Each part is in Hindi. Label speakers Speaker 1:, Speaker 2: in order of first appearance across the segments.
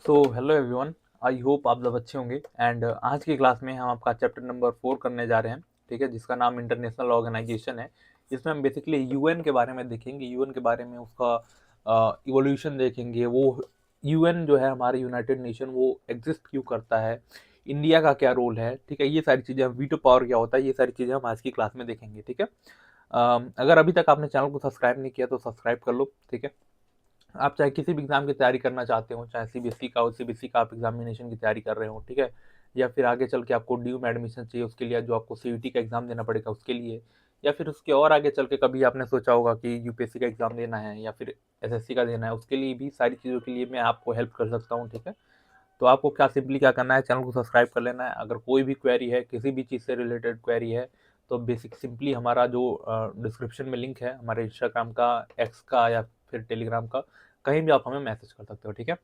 Speaker 1: So hello everyone, I hope आप सब अच्छे होंगे। एंड आज की क्लास में हम आपका चैप्टर नंबर 4 करने जा रहे हैं, ठीक है, जिसका नाम इंटरनेशनल ऑर्गेनाइजेशन है। इसमें हम बेसिकली यूएन के बारे में देखेंगे, यूएन के बारे में उसका इवोल्यूशन देखेंगे। वो यूएन जो है हमारे यूनाइटेड नेशन, वो एग्जिस्ट क्यों करता है, इंडिया का क्या रोल है, ठीक है, ये सारी चीज़ें, वीटो पावर क्या होता है, ये सारी चीज़ें हम आज की क्लास में देखेंगे, ठीक है। अगर अभी तक आपने चैनल को सब्सक्राइब नहीं किया तो सब्सक्राइब कर लो, ठीक है। आप चाहे किसी भी एग्जाम की तैयारी करना चाहते हो, चाहे सीबीएसई का हो, सीबीएसई का आप एग्जामिनेशन की तैयारी कर रहे हो, ठीक है, या फिर आगे चल के आपको ड्यू में एडमिशन चाहिए, उसके लिए जो आपको सीयूटी का एग्जाम देना पड़ेगा उसके लिए, या फिर उसके और आगे चल के कभी आपने सोचा होगा कि यूपीएससी का एग्जाम देना है या फिर एसएससी का देना है, उसके लिए भी सारी चीज़ों के लिए मैं आपको हेल्प कर सकता हूँ, ठीक है। तो आपको सिंपली क्या करना है, चैनल को सब्सक्राइब कर लेना है। अगर कोई भी क्वेरी है, किसी भी चीज़ से रिलेटेड क्वेरी है, तो बेसिक सिंपली हमारा जो डिस्क्रिप्शन में लिंक है हमारे इंस्टाग्राम का, एक्स का या फिर टेलीग्राम का, कहीं भी आप हमें मैसेज कर सकते हो, ठीक है।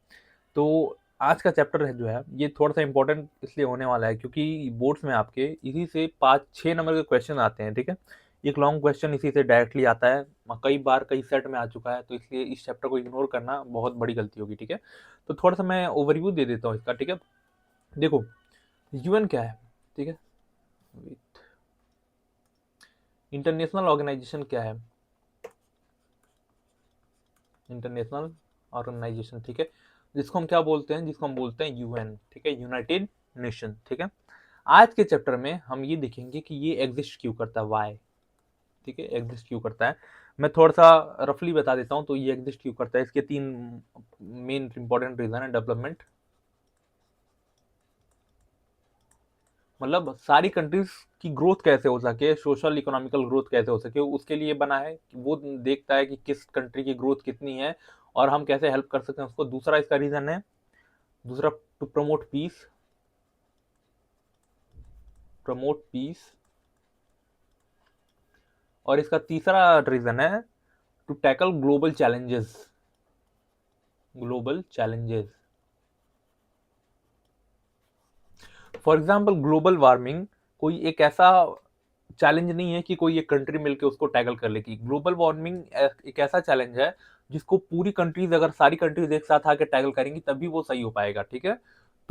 Speaker 1: तो आज का चैप्टर है जो है ये थोड़ा सा इंपॉर्टेंट इसलिए होने वाला है क्योंकि बोर्ड्स में आपके इसी से 5-6 नंबर के क्वेश्चन आते हैं, ठीक है। एक लॉन्ग क्वेश्चन इसी से डायरेक्टली आता है, कई बार कई सेट में आ चुका है, तो इसलिए इस चैप्टर को इग्नोर करना बहुत बड़ी गलती होगी, ठीक है। तो थोड़ा सा मैं ओवरव्यू दे देता हूँ इसका, ठीक है। देखो, यूएन क्या है, ठीक है, इंटरनेशनल ऑर्गेनाइजेशन क्या है, इंटरनेशनल ऑर्गेनाइजेशन, ठीक है, जिसको हम क्या बोलते हैं, जिसको हम बोलते हैं यूएन, ठीक है, यूनाइटेड नेशन, ठीक है। आज के चैप्टर में हम ये देखेंगे कि ये एग्जिस्ट क्यों करता है, वाई, ठीक है, एग्जिस्ट क्यों करता है। मैं थोड़ा सा रफली बता देता हूँ। तो ये एग्जिस्ट क्यों करता है, इसके 3 मेन इंपॉर्टेंट रीजन है। डेवलपमेंट, मतलब सारी कंट्रीज की ग्रोथ कैसे हो सके, सोशल इकोनॉमिकल ग्रोथ कैसे हो सके, उसके लिए बना है कि वो देखता है कि किस कंट्री की ग्रोथ कितनी है और हम कैसे हेल्प कर सकते हैं उसको। दूसरा इसका रीजन है, दूसरा to promote peace, promote peace. और इसका तीसरा रीजन है to tackle global challenges, global challenges. For example global warming कोई एक ऐसा चैलेंज नहीं है कि कोई एक कंट्री मिलकर उसको टैकल कर लेगी। ग्लोबल वार्मिंग एक ऐसा चैलेंज है जिसको पूरी कंट्रीज, अगर सारी कंट्रीज एक साथ आके टैकल करेंगी तभी वो सही हो पाएगा, ठीक है।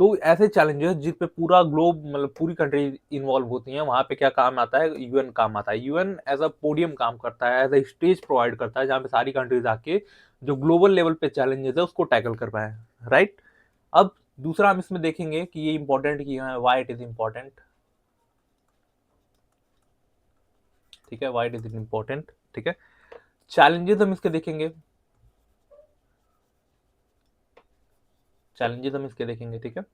Speaker 1: तो ऐसे चैलेंजेस जिस पे पूरा ग्लोब, मतलब पूरी कंट्री इन्वॉल्व होती हैं, वहां पे क्या काम आता है, यूएन काम आता है। यूएन एज अ पोडियम काम करता है, एज अ स्टेज प्रोवाइड करता है जहाँ पे सारी कंट्रीज आके जो ग्लोबल लेवल पे चैलेंजेस है उसको टैकल कर पाए, राइट। अब दूसरा हम इसमें देखेंगे कि ये इंपॉर्टेंट की है, वाई इट इज इंपॉर्टेंट, ठीक है, वाई इट इज इंपॉर्टेंट, ठीक है। चैलेंजेस हम इसके देखेंगे, चैलेंजेस हम इसके देखेंगे, ठीक है।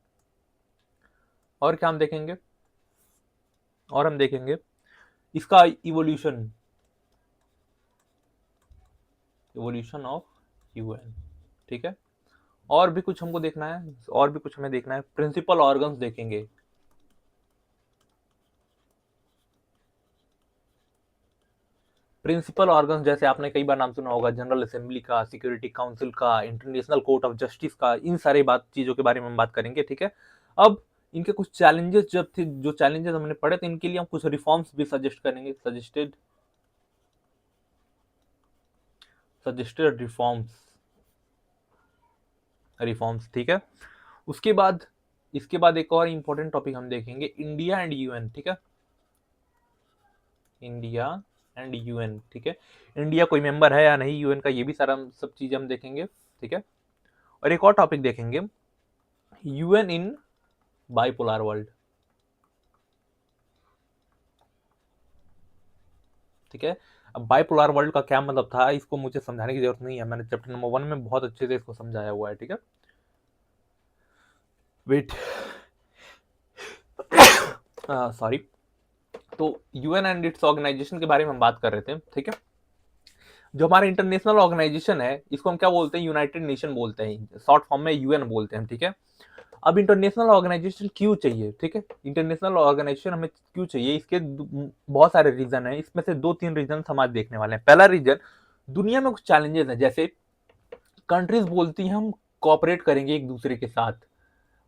Speaker 1: और क्या हम देखेंगे, और हम देखेंगे इसका इवोल्यूशन, इवोल्यूशन ऑफ यूएन, ठीक है। और भी कुछ हमको देखना है, और भी कुछ हमें देखना है, प्रिंसिपल ऑर्गन्स देखेंगे, प्रिंसिपल ऑर्गन्स जैसे आपने कई बार नाम सुना होगा, जनरल असेंबली का, सिक्योरिटी काउंसिल का, इंटरनेशनल कोर्ट ऑफ जस्टिस का, इन सारे बात चीजों के बारे में हम बात करेंगे, ठीक है। अब इनके कुछ चैलेंजेस जब थे, जो चैलेंजेस हमने पढ़े थे, इनके लिए हम कुछ रिफॉर्म्स भी सजेस्ट करेंगे, सजेस्टेड रिफॉर्म्स, रिफॉर्म्स, ठीक है। उसके बाद, इसके बाद एक और इंपॉर्टेंट टॉपिक हम देखेंगे, इंडिया एंड यूएन, ठीक है, इंडिया एंड यूएन, ठीक है। इंडिया कोई मेंबर है या नहीं यूएन का, ये भी सारा हम सब चीजें हम देखेंगे, ठीक है। और एक और टॉपिक देखेंगे, यूएन इन बाइपोलर वर्ल्ड, ठीक है। अब बाइपोलर वर्ल्ड का क्या मतलब था, इसको मुझे समझाने की जरूरत नहीं है, मैंने चैप्टर नंबर 1 में बहुत अच्छे से इसको समझाया हुआ है, ठीक है। Wait, sorry. तो यूएन एंड इट्स ऑर्गेनाइजेशन के बारे में हम बात कर रहे थे, ठीक है। जो हमारा इंटरनेशनल ऑर्गेनाइजेशन है इसको हम क्या बोलते हैं, यूनाइटेड नेशन बोलते हैं, शॉर्ट फॉर्म में यूएन बोलते हैं, ठीक है। अब इंटरनेशनल ऑर्गेनाइजेशन क्यों चाहिए, ठीक है, इंटरनेशनल ऑर्गेनाइजेशन हमें क्यों चाहिए, इसके बहुत सारे रीजन है, इसमें से 2-3 रीजन हम आज देखने वाले हैं। पहला रीजन, दुनिया में कुछ चैलेंजेस है, जैसे कंट्रीज बोलती हैं हम कॉपरेट करेंगे एक दूसरे के साथ,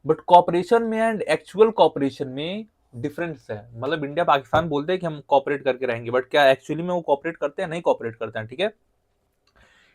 Speaker 1: बट कॉपरेशन में एंड एक्चुअल कॉपरेशन में डिफरेंस है। मतलब इंडिया पाकिस्तान बोलते हैं कि हम कॉपरेट करके रहेंगे, बट क्या एक्चुअली में वो कॉपरेट करते हैं, नहीं कॉपरेट करते हैं, ठीक है।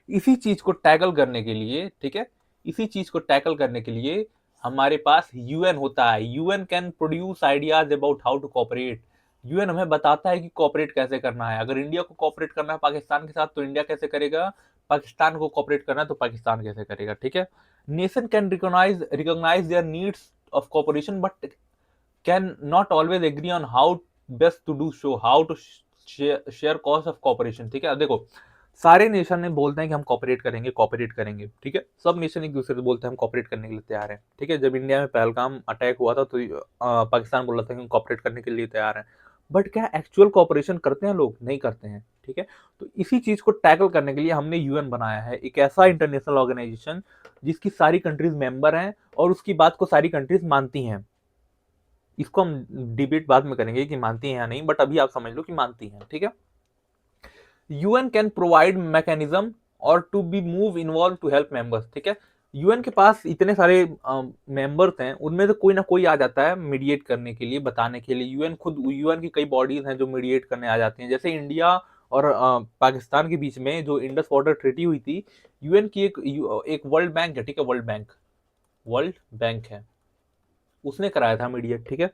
Speaker 1: इसी चीज को टैकल करने के लिए, ठीक है, इसी चीज को टैकल करने के लिए हमारे पास यूएन होता है। UN can produce ideas about how to cooperate. UN हमें बताता है कि कोऑपरेट कैसे करना है। अगर इंडिया को कोऑपरेट करना है पाकिस्तान के साथ तो इंडिया कैसे करेगा, पाकिस्तान को कोऑपरेट करना है तो पाकिस्तान कैसे करेगा, ठीक है। Nation can recognise their needs of cooperation but can not always agree on how best to do so, how to share cost of cooperation, ठीक है। देखो सारे नेशन ने बोलते हैं कि हम कोऑपरेट करेंगे, ठीक है। सब नेशन एक दूसरे से बोलते हैं हम कोऑपरेट करने के लिए तैयार हैं, ठीक है। जब इंडिया में पहलगाम अटैक हुआ था तो पाकिस्तान बोला था कि हम कोऑपरेट करने के लिए तैयार हैं, बट क्या एक्चुअल कोऑपरेशन करते हैं लोग? नहीं करते हैं, ठीक है। तो इसी चीज को टैकल करने के लिए हमने यूएन बनाया है, एक ऐसा इंटरनेशनल ऑर्गेनाइजेशन जिसकी सारी कंट्रीज मेंबर हैं और उसकी बात को सारी कंट्रीज मानती हैं। इसको हम डिबेट बाद में करेंगे कि मानती हैं या नहीं, बट अभी आप समझ लो कि मानती हैं, ठीक है। यूएन कैन प्रोवाइड मैकेनिज्म और to be move involve to help members, ठीक है। यूएन के पास इतने सारे मेंबर्स हैं, उनमें से कोई ना कोई आ जाता है मीडिएट करने के लिए, बताने के लिए। यूएन की कई बॉडीज हैं जो मीडिएट करने आ जाती हैं। जैसे इंडिया और पाकिस्तान के बीच में जो इंडस वाटर ट्रीटी हुई थी, यूएन की एक वर्ल्ड बैंक है, ठीक है। वर्ल्ड बैंक है, उसने कराया था मीडिएट, ठीक है।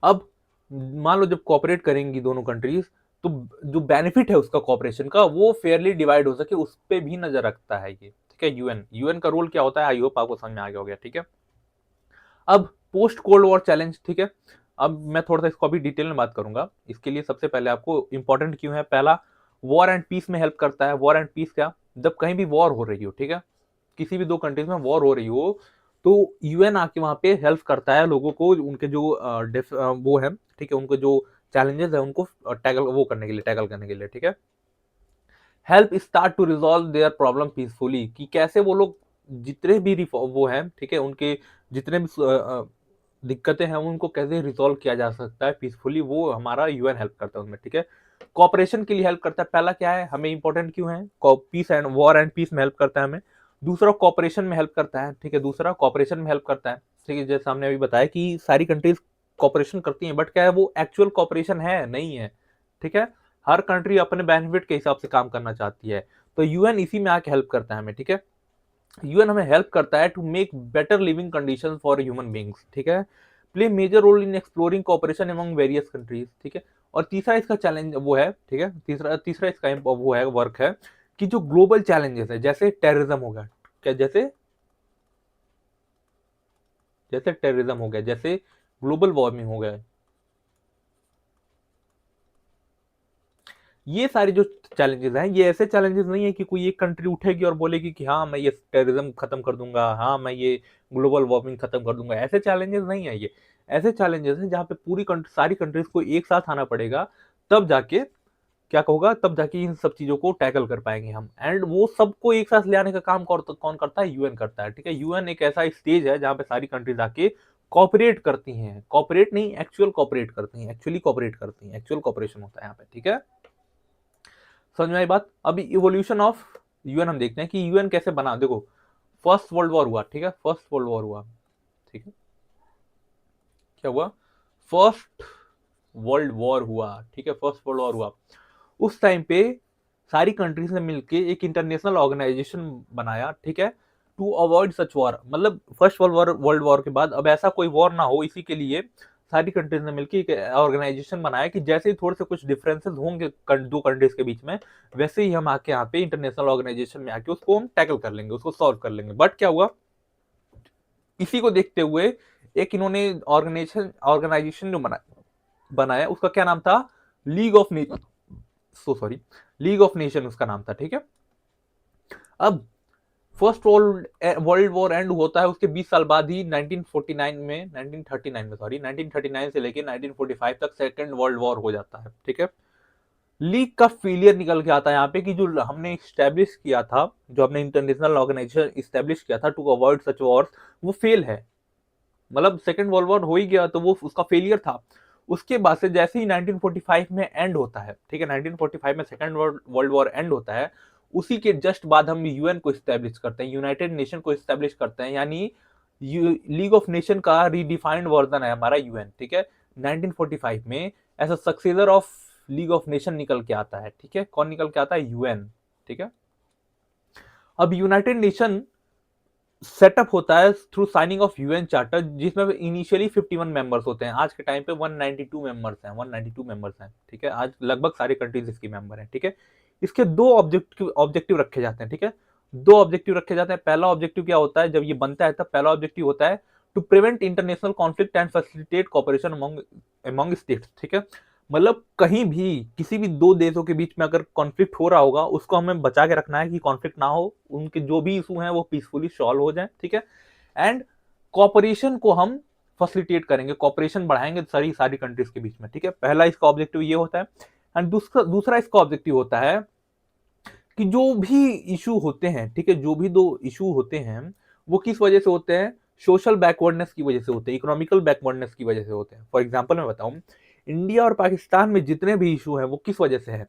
Speaker 1: अब मान लो जब कॉपरेट करेंगी दोनों कंट्रीज तो जो बेनिफिट है उसका कॉपरेशन का वो फेयरली डिवाइड हो सके उस पर भी नजर रखता है ये, ठीक है। यूएन का रोल क्या होता है, आई होप आपको समझ में आ गया, ठीक है। अब पोस्ट कोल्ड वॉर चैलेंज, ठीक है। अब मैं थोड़ा सा इसको अभी डिटेल में बात करूंगा। इसके लिए सबसे पहले आपको इंपॉर्टेंट क्यों है, पहला वॉर एंड पीस में हेल्प करता है। वॉर एंड पीस क्या, जब कहीं भी वॉर हो रही हो, ठीक है, किसी भी दो कंट्रीज में वॉर हो रही हो तो यूएन आके वहां पे हेल्प करता है लोगों को, उनके जो वो है, ठीक है, उनको जो चैलेंजेस है उनको टैकल करने के लिए, ठीक है। Help start to resolve their problem peacefully, कि कैसे वो लोग जितने भी वो है, ठीक है, उनके जितने भी दिक्कतें हैं उनको कैसे रिजॉल्व किया जा सकता है पीसफुली, वो हमारा यूएन हेल्प करता है उसमें, ठीक है। कॉपरेशन के लिए हेल्प करता है। पहला क्या है, हमें इंपॉर्टेंट क्यों है, peace and war and peace में हेल्प करता है हमें। दूसरा कॉपरेशन में हेल्प करता है, ठीक है, दूसरा कॉपरेशन में हेल्प करता है, ठीक है। जैसे हमने अभी बताया कि सारी कंट्रीज कॉपरेशन करती हैं, बट क्या है वो एक्चुअल कॉपरेशन है, नहीं है, ठीक है। हर कंट्री अपने बेनिफिट के हिसाब से काम करना चाहती है, तो यूएन इसी में आके हेल्प करता है हमें, ठीक है। यूएन हमें हेल्प करता है to make better living condition for human beings, ठीक है। Play major role in exploring cooperation among various countries, ठीक है। और तीसरा इसका चैलेंज वो है, ठीक है, तीसरा इसका वो है, वर्क है कि जो ग्लोबल चैलेंजेस है, जैसे टेररिज्म हो गया, क्या जैसे जैसे टेररिज्म हो गया, जैसे ग्लोबल वार्मिंग हो गया, ये सारे जो चैलेंजेस हैं ये ऐसे चैलेंजेस नहीं है कि कोई एक कंट्री उठेगी और बोलेगी कि हाँ मैं ये टेररिज्म खत्म कर दूंगा, हाँ मैं ये ग्लोबल वार्मिंग खत्म कर दूंगा। ऐसे चैलेंजेस नहीं है ये। ऐसे चैलेंजेस हैं जहाँ पे सारी कंट्रीज को एक साथ आना पड़ेगा, तब जाके क्या होगा, तब जाके इन सब चीजों को टैकल कर पाएंगे हम। एंड वो सबको एक साथ ले आने का काम कौन करता है, यूएन करता है, ठीक है। यूएन एक ऐसा स्टेज है जहाँ पे सारी कंट्रीज आके कॉपरेट करती हैं, कॉपरेट नहीं एक्चुअल कॉपरेट करती हैं, एक्चुअली कॉपरेट करती हैं, एक्चुअल कॉपरेशन होता है यहाँ पे, ठीक है। समझ में आई बात। अभी इवोल्यूशन ऑफ यूएन हम देखते हैं कि यूएन कैसे बना। देखो फर्स्ट वर्ल्ड वॉर हुआ, ठीक है, फर्स्ट वर्ल्ड वॉर हुआ, ठीक है, क्या हुआ, फर्स्ट वर्ल्ड वॉर हुआ, ठीक है, फर्स्ट वर्ल्ड वॉर हुआ। उस टाइम पे सारी कंट्रीज ने मिलके एक इंटरनेशनल ऑर्गेनाइजेशन बनाया, ठीक है, टू अवॉइड सच वॉर। मतलब फर्स्ट वर्ल्ड वॉर के बाद अब ऐसा कोई वॉर ना हो, इसी के लिए सारी कंट्रीज ने मिलकर एक ऑर्गेनाइजेशन बनाया कि जैसे ही थोड़े से कुछ डिफरेंसेस होंगे दो कंट्रीज के बीच में, वैसे ही हम आके यहाँ पे इंटरनेशनल ऑर्गेनाइजेशन में आके उसको हम टैकल कर लेंगे, उसको सॉल्व कर लेंगे। बट क्या हुआ, इसी को देखते हुए एक इन्होंने ऑर्गेनाइजेशन जो बनाया उसका क्या नाम था, league of nation, league of nation उसका नाम था, ठीक है। अब फर्स्ट वर्ल्ड वॉर एंड होता है उसके 20 साल बाद ही 1939 से लेके 1945 तक सेकेंड वर्ल्ड वॉर हो जाता है, ठीक है। लीग का फेलियर निकल के आता है यहाँ पे कि जो हमने स्टैब्लिश किया था, जो हमने इंटरनेशनल ऑर्गेनाइजेशन स्टैब्लिश किया था टू अवॉइड सच वॉर्स, वो फेल है। मतलब सेकेंड वर्ल्ड वॉर हो ही गया तो वो उसका फेलियर था। उसके बाद से जैसे ही 1945 में एंड होता है, ठीक है, 1945 में सेकेंड वर्ल्ड वॉर एंड होता है, उसी के जस्ट बाद हम यूएन को स्टैब्लिश करते हैं, यूनाइटेड नेशन को स्टैब्लिश करते हैं, यानी लीग ऑफ नेशन का रीडिफाइंड वर्जन है हमारा यूएन, ठीक है। 1945 में as a successor of league of nation निकल के आता है, ठीक है। कौन निकल के आता है, यूएन, ठीक है। अब यूनाइटेड नेशन सेटअप होता है through signing off UN charter, जिसमें इनिशियली 51 मेंबर्स होते हैं। आज के टाइम पे 192 मेंबर्स हैं, 192 मेंबर्स हैं, ठीक है। आज लगभग सारे कंट्रीज इसकी मेंबर हैं, ठीक है। इसके दो ऑब्जेक्टिव रखे जाते हैं, ठीक है। दो ऑब्जेक्टिव रखे जाते हैं। पहला ऑब्जेक्टिव क्या होता है, जब ये बनता है तब पहला ऑब्जेक्टिव होता है to prevent international conflict and facilitate cooperation among states, ठीक है। मतलब कहीं भी किसी भी दो देशों के बीच में अगर कॉन्फ्लिक्ट हो रहा होगा, उसको हमें बचा के रखना है कि कॉन्फ्लिक्ट ना हो, उनके जो भी इशू हैं वो पीसफुली सॉल्व हो जाए, ठीक है। एंड कॉपरेशन को हम फैसिलिटेट करेंगे, कॉपरेशन बढ़ाएंगे सारी सारी कंट्रीज के बीच में, ठीक है। पहला इसका ऑब्जेक्टिव ये होता है। एंड दूसरा इसका ऑब्जेक्टिव होता है कि जो भी इशू होते हैं, ठीक है, जो भी दो इशू होते हैं वो किस वजह से होते हैं, सोशल बैकवर्डनेस की वजह से होते हैं, इकोनॉमिकल बैकवर्डनेस की वजह से होते हैं। फॉर एग्जांपल मैं बताऊं, इंडिया और पाकिस्तान में जितने भी इशू हैं वो किस वजह से है।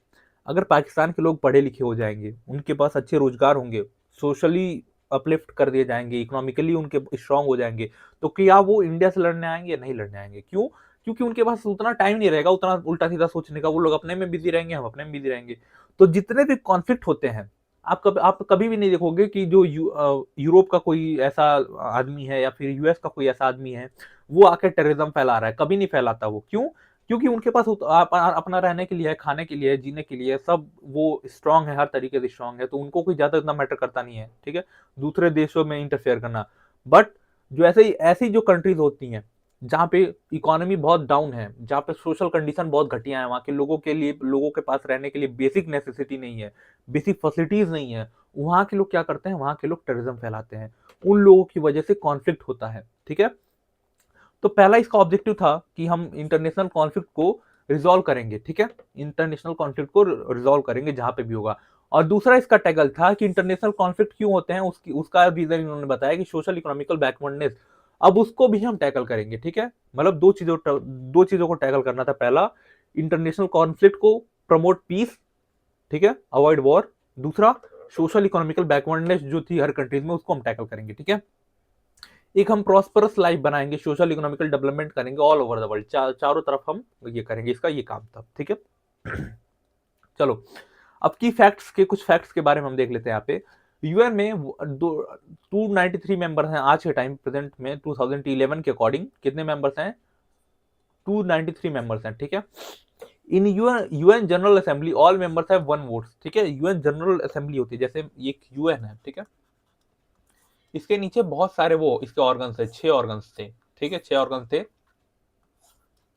Speaker 1: अगर पाकिस्तान के लोग पढ़े लिखे हो जाएंगे, उनके पास अच्छे रोजगार होंगे, सोशली अपलिफ्ट कर दिए जाएंगे, इकोनॉमिकली उनके स्ट्रांग हो जाएंगे, तो क्या वो इंडिया से लड़ने आएंगे? नहीं लड़ने आएंगे। क्यों? क्योंकि उनके पास उतना टाइम नहीं रहेगा उतना उल्टा सीधा सोचने का, वो लोग अपने में बिजी रहेंगे, हम अपने में बिजी रहेंगे। तो जितने भी कॉन्फ्लिक्ट होते हैं, आप कभी भी नहीं देखोगे कि जो यूरोप का कोई ऐसा आदमी है या फिर यूएस का कोई ऐसा आदमी है वो आके टेररिज्म फैला रहा है, कभी नहीं फैलाता वो। क्यों? क्योंकि उनके पास अपना रहने के लिए है, खाने के लिए है, जीने के लिए सब, वो स्ट्रांग है, हर तरीके से स्ट्रांग है, तो उनको कोई ज्यादा इतना मैटर करता नहीं है, ठीक है, दूसरे देशों में इंटरफेयर करना। बट जो ऐसी जो कंट्रीज होती हैं जहाँ पे इकोनॉमी बहुत डाउन है, जहाँ पे सोशल कंडीशन बहुत घटिया है, वहाँ के लोगों के लिए, लोगों के पास रहने के लिए बेसिक नेसेसिटी नहीं है, बेसिक फैसिलिटीज नहीं है, वहाँ के लोग क्या करते हैं, वहाँ के लोग टेररिज्म फैलाते हैं, उन लोगों की वजह से कॉन्फ्लिक्ट होता है, ठीक है। तो पहला इसका ऑब्जेक्टिव था कि हम इंटरनेशनल कॉन्फ्लिक्ट को रिजॉल्व करेंगे, ठीक है, इंटरनेशनल कॉन्फ्लिक्ट को रिजॉल्व करेंगे जहां पे भी होगा। और दूसरा इसका टैगल था कि इंटरनेशनल कॉन्फ्लिक्ट क्यों होते हैं, उसका रीजन इन्होंने बताया कि सोशल इकोनॉमिकल बैकवर्डनेस। अब उसको भी हम टैकल करेंगे, ठीक है। मतलब दो चीजों को टैकल करना था। पहला, इंटरनेशनल कॉन्फ्लिक्ट को प्रमोट पीस, ठीक है, अवॉइड वॉर। दूसरा, सोशल इकोनॉमिकल बैकवर्डनेस जो थी हर कंट्रीज में, उसको हम टैकल करेंगे, ठीक है। एक हम प्रॉस्परस लाइफ बनाएंगे, सोशल इकोनॉमिकल डेवलपमेंट करेंगे ऑल ओवर द वर्ल्ड, चारों तरफ हम ये करेंगे, इसका ये काम था, ठीक है। चलो, अब की फैक्ट्स के कुछ फैक्ट्स के बारे में हम देख लेते हैं। यहाँ पे यूएन में 293 मेंबर्स हैं आज के टाइम प्रेजेंट में। 2011 के अकॉर्डिंग कितने मेंबर्स हैं? 293 मेंबर्स हैं, ठीक है। In UN general assembly all members have one vote, ठीक है। यूएन जनरल असेंबली होती है, जैसे एक यूएन है, ठीक है, इसके नीचे बहुत सारे वो इसके ऑर्गन्स है, 6 ऑर्गन्स थे, ठीक है, 6 ऑर्गन्स थे,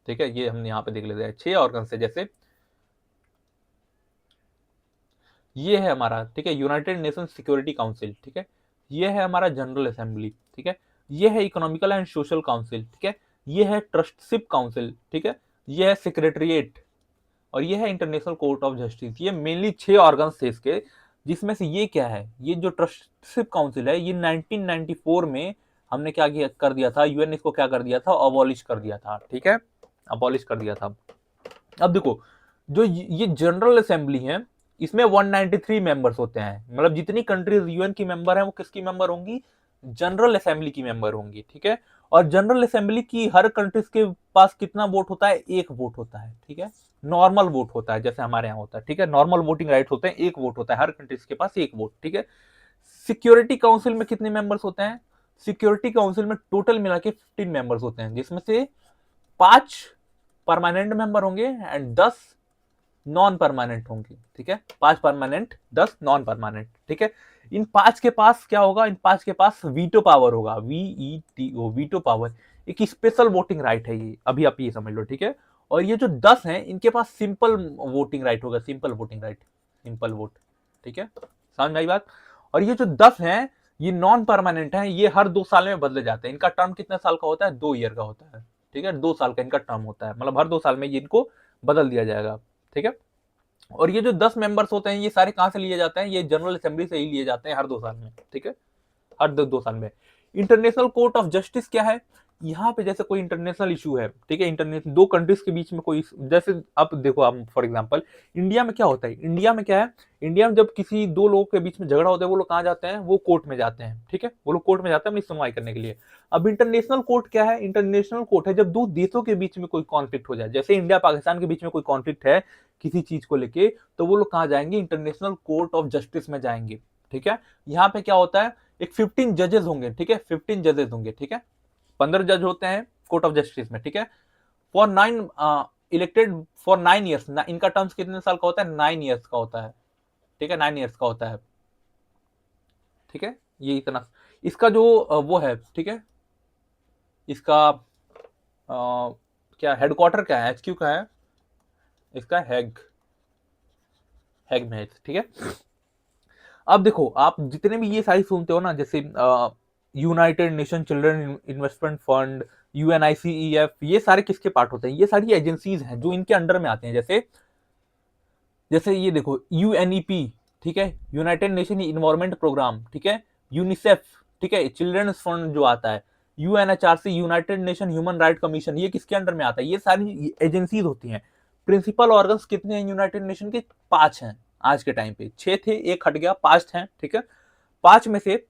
Speaker 1: ठीक है। ये हम यहाँ पे देख लेते हैं, 6 ऑर्गन्स थे। जैसे ये है हमारा, ठीक है, यूनाइटेड नेशन सिक्योरिटी काउंसिल, ठीक है, ये है हमारा जनरल असेंबली, ठीक है, ये है इकोनॉमिकल एंड सोशल काउंसिल, ठीक है, ये है ट्रस्टशिप काउंसिल, ठीक है, ये है सेक्रेटरिएट, और ये है इंटरनेशनल कोर्ट ऑफ जस्टिस। ये मेनली 6 ऑर्गन्स थे इसके, जिसमें से ये क्या है, ये जो ट्रस्टशिप काउंसिल है, ये 1994 में हमने क्या कर दिया था, यूएन ने इसको क्या कर दिया था, अबॉलिश कर दिया था, ठीक है, अबॉलिश कर दिया था। अब देखो, जो ये जनरल असेंबली है, इसमें 193 मेंबर्स होते हैं। मतलब जितनी कंट्रीज यूएन की मेंबर हैं वो किसकी मेंबर होंगी, जनरल असेंबली की मेंबर होंगी, ठीक है। और जनरल असेंबली की हर कंट्रीज के पास कितना वोट होता है, एक वोट होता है, ठीक है, नॉर्मल वोट होता है जैसे हमारे यहाँ होता है, ठीक है, नॉर्मल वोटिंग राइट होते हैं, एक वोट होता है हर कंट्रीज के पास, एक वोट, ठीक है। सिक्योरिटी काउंसिल में कितने मेंबर्स होते हैं? सिक्योरिटी काउंसिल में टोटल मिला के 15 मेंबर्स होते हैं, जिसमें से 5 परमानेंट मेंबर होंगे एंड 10 नॉन परमानेंट होंगे, ठीक है, 5 परमानेंट 10 नॉन परमानेंट, ठीक है। इन 5 के पास क्या होगा, इन 5 के पास वीटो पावर होगा, VETO, वीटो पावर, एक स्पेशल वोटिंग राइट है ये, अभी आप ये समझ लो, ठीक है। और ये जो 10 हैं इनके पास सिंपल वोटिंग राइट होगा, simple voting right, simple vote, ठीक है, समझ में आई बात। और ये जो 10 हैं ये नॉन परमानेंट हैं, ये हर 2 साल में बदले जाते हैं। इनका टर्म कितने साल का होता है? 2 ईयर का होता है, ठीक है, 2 साल का इनका टर्म होता है, मतलब हर 2 साल में ये इनको बदल दिया जाएगा, ठीक है। और ये जो 10 मेंबर्स होते हैं ये सारे कहां से लिए जाते हैं? ये जनरल असेंबली से ही लिए जाते हैं हर 2 साल में, ठीक है, हर 2 साल में। इंटरनेशनल कोर्ट ऑफ जस्टिस क्या है? यहाँ पे जैसे कोई इंटरनेशनल इशू है, ठीक है, इंटरनेशनल दो कंट्रीज के बीच में कोई, जैसे आप देखो, आप फॉर एग्जांपल इंडिया में क्या होता है, इंडिया में क्या है, इंडिया में जब किसी दो लोगों के बीच में झगड़ा होता है वो लोग कहाँ जाते हैं? वो कोर्ट में जाते हैं, ठीक है, वो लोग कोर्ट में जाते हैं अपनी सुनवाई करने के लिए। अब इंटरनेशनल कोर्ट क्या है? इंटरनेशनल कोर्ट है जब दो देशों के बीच में कोई कॉन्फ्लिक्ट हो जाए, जैसे इंडिया पाकिस्तान के बीच में कोई कॉन्फ्लिक्ट है किसी चीज को लेके, तो वो लोग कहाँ जाएंगे? इंटरनेशनल कोर्ट ऑफ जस्टिस में जाएंगे, ठीक है। यहाँ पे क्या होता है, एक 15 जजेस होंगे, ठीक है, 15 जजेस होंगे, ठीक है, 15 जज होते हैं कोर्ट ऑफ जस्टिस में, ठीक है, फॉर 9 इलेक्टेड फॉर 9 ईयर्स। इनका टर्म्स कितने साल का होता है? 9 ईयर्स का होता है, ठीक है, 9 ईयर्स का होता है, ठीक है, ये इतना। इसका जो वो है, ठीक है, इसका क्या हेडक्वार्टर क्या है, HQ क्या है इसका? हैग, हैग में है, ठीक है। अब देखो, आप जितने भी ये सारी सुनते हो ना, जैसे United nation children investment fund, UNICEF, ये सारे किसके पार्ट होते हैं? ये सारी एजेंसीज हैं जो इनके अंडर में आते हैं। जैसे जैसे ये देखो, UNEP, ठीक है, यूनाइटेड नेशन इन्वायरमेंट प्रोग्राम, ठीक है, यूनिसेफ, ठीक है, चिल्ड्रंस फंड जो आता है, UNHRC, United nation human right commission, ये किसके अंडर में आता है? ये सारी एजेंसीज होती हैं। प्रिंसिपल ऑर्गन्स कितने हैं यूनाइटेड नेशन के? 5 हैं आज के टाइम पे। 6 थे, एक हट गया, 5 हैं, ठीक है। 5 में से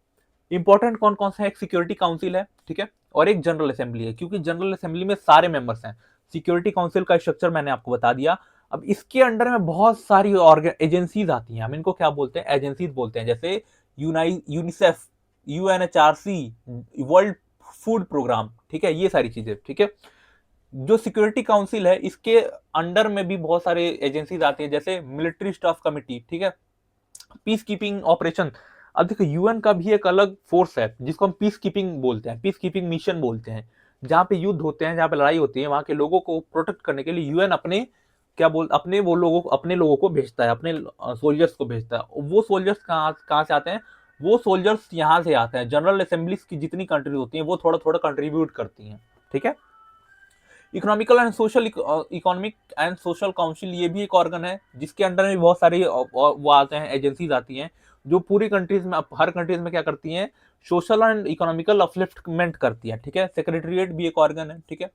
Speaker 1: इंपॉर्टेंट कौन कौन सा है? एक सिक्योरिटी काउंसिल है, ठीक है, और एक जनरल असेंबली है, क्योंकि जनरल असेंबली में सारे मेंबर्स हैं। सिक्योरिटी काउंसिल का स्ट्रक्चर मैंने आपको बता दिया। अब इसके अंडर में बहुत सारी एजेंसीज आती हैं, हम इनको क्या बोलते हैं? एजेंसीज बोलते हैं। जैसे UNICEF, UNHRC, world food programme, ठीक है, ये सारी चीजें, ठीक है। जो सिक्योरिटी काउंसिल है, इसके अंडर में भी बहुत सारे एजेंसीज आती हैं, जैसे मिलिट्री स्टाफ कमिटी, ठीक है, पीस कीपिंग ऑपरेशन। अब देखो, UN का भी एक अलग फोर्स है जिसको हम पीस कीपिंग बोलते हैं, पीस कीपिंग मिशन बोलते हैं। जहां पे युद्ध होते हैं, जहां पे लड़ाई होती है, वहां के लोगों को प्रोटेक्ट करने के लिए UN अपने अपने वो लोगों को, अपने लोगों को भेजता है, अपने सोल्जर्स को भेजता है। वो सोल्जर्स कहाँ कहाँ से आते हैं? वो सोल्जर्स यहाँ से आते हैं। जनरल असेंबलीज की जितनी कंट्री होती हैं, वो थोड़ा थोड़ा कंट्रीब्यूट करती हैं, ठीक है। Economical and social, economic and social council, ये भी एक ऑर्गन है जिसके अंडर में बहुत सारी वो आते हैं, एजेंसीज आती हैं, जो पूरी कंट्रीज में, हर कंट्रीज में क्या करती हैं? सोशल एंड इकोनॉमिकल अपलिफ्टमेंट करती है, ठीक है। सेक्रेटरीट भी एक ऑर्गन है, ठीक है।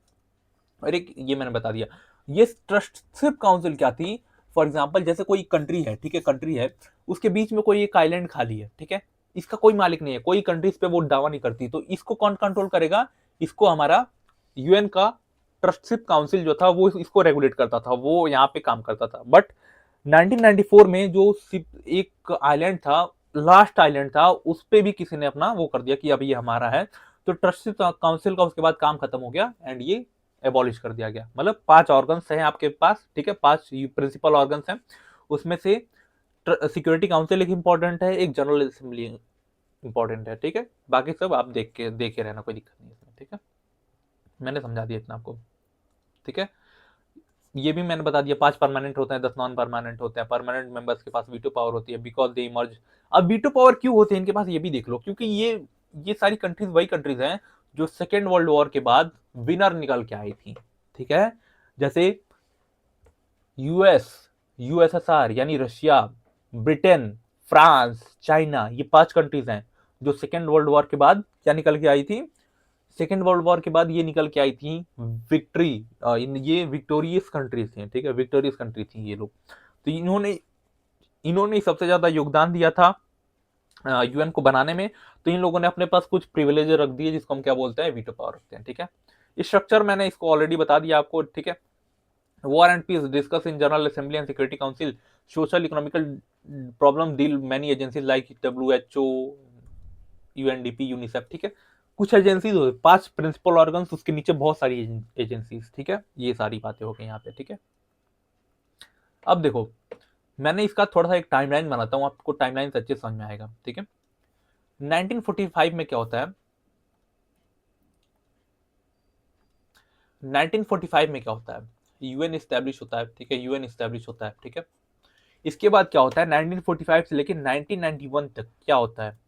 Speaker 1: और एक ये मैंने बता दिया। ये ट्रस्टशिप काउंसिल क्या थी? फॉर एग्जाम्पल, जैसे कोई कंट्री है, ठीक है, कंट्री है, उसके बीच में कोई एक आइलैंड खाली है, ठीक है, इसका कोई मालिक नहीं है, कोई कंट्री इस पे वोट दावा नहीं करती, तो इसको कौन कंट्रोल करेगा? इसको हमारा UN का ट्रस्टशिप काउंसिल जो था, वो इसको रेगुलेट करता था, वो यहाँ पे काम करता था। बट 1994 में जो एक आइलैंड था, लास्ट आइलैंड था, उस पे भी किसी ने अपना वो कर दिया कि अब ये हमारा है। तो ट्रस्टशिप काउंसिल का उसके बाद काम खत्म हो गया एंड ये एबॉलिश कर दिया गया। मतलब 5 ऑर्गन्स हैं आपके पास, ठीक है, 5 प्रिंसिपल ऑर्गन्स हैं। उसमें से सिक्योरिटी काउंसिल एक इंपॉर्टेंट है, एक जनरल असेंबली इंपॉर्टेंट है, ठीक है। बाकी सब आप देखे रहना, कोई दिक्कत नहीं है, ठीक है। मैंने समझा दिया इतना आपको, ठीक है। ये भी मैंने बता दिया, 5 परमानेंट होते हैं, 10 नॉन परमानेंट होते हैं। परमानेंट मेंबर्स के पास वीटो पावर होती है, बिकॉज दे इमर्ज। अब वीटो पावर क्यों होती है इनके पास, ये भी देख लो, क्योंकि ये सारी कंट्रीज वही कंट्रीज हैं जो सेकेंड वर्ल्ड वॉर के बाद विनर निकल के आई थी, ठीक है। जैसे USSR यानी रशिया, ब्रिटेन, फ्रांस, चाइना, ये 5 कंट्रीज हैं जो सेकेंड वर्ल्ड वॉर के बाद क्या निकल के आई थी? सेकेंड वर्ल्ड वॉर के बाद ये निकल के आई थी विक्ट्री। ये विक्टोरियस कंट्रीज थी, ठीक है, विक्टोरियस कंट्री थी ये लोग। तो इन्होंने इन्होंने सबसे ज्यादा योगदान दिया था UN को बनाने में। तो इन लोगों ने अपने पास कुछ प्रिविलेज रख दिए, जिसको हम क्या बोलते हैं? वीटो पावर रखते हैं, ठीक है। स्ट्रक्चर मैंने इसको ऑलरेडी बता दिया आपको, ठीक है। War and peace discuss in General Assembly and Security Council. Social economical problem deal many agencies like WHO, UNDP, UNICEF, ठीक है। कुछ एजेंसीज हो, 5 प्रिंसिपल ऑर्गन्स, उसके नीचे बहुत सारी एजेंसीज, ठीक है। ये सारी बातें हो गई यहाँ पे, ठीक है। अब देखो, मैंने इसका थोड़ा सा एक टाइमलाइन बनाता हूँ, आपको टाइमलाइन अच्छे समझ में आएगा, ठीक है। 1945 में क्या होता है? 1945 में क्या होता है? UN स्टैब्लिश होता है, ठीक है, UN स्टैब्लिश होता है, ठीक है। इसके बाद क्या होता है? 1945 से लेकर 1991 तक क्या होता है?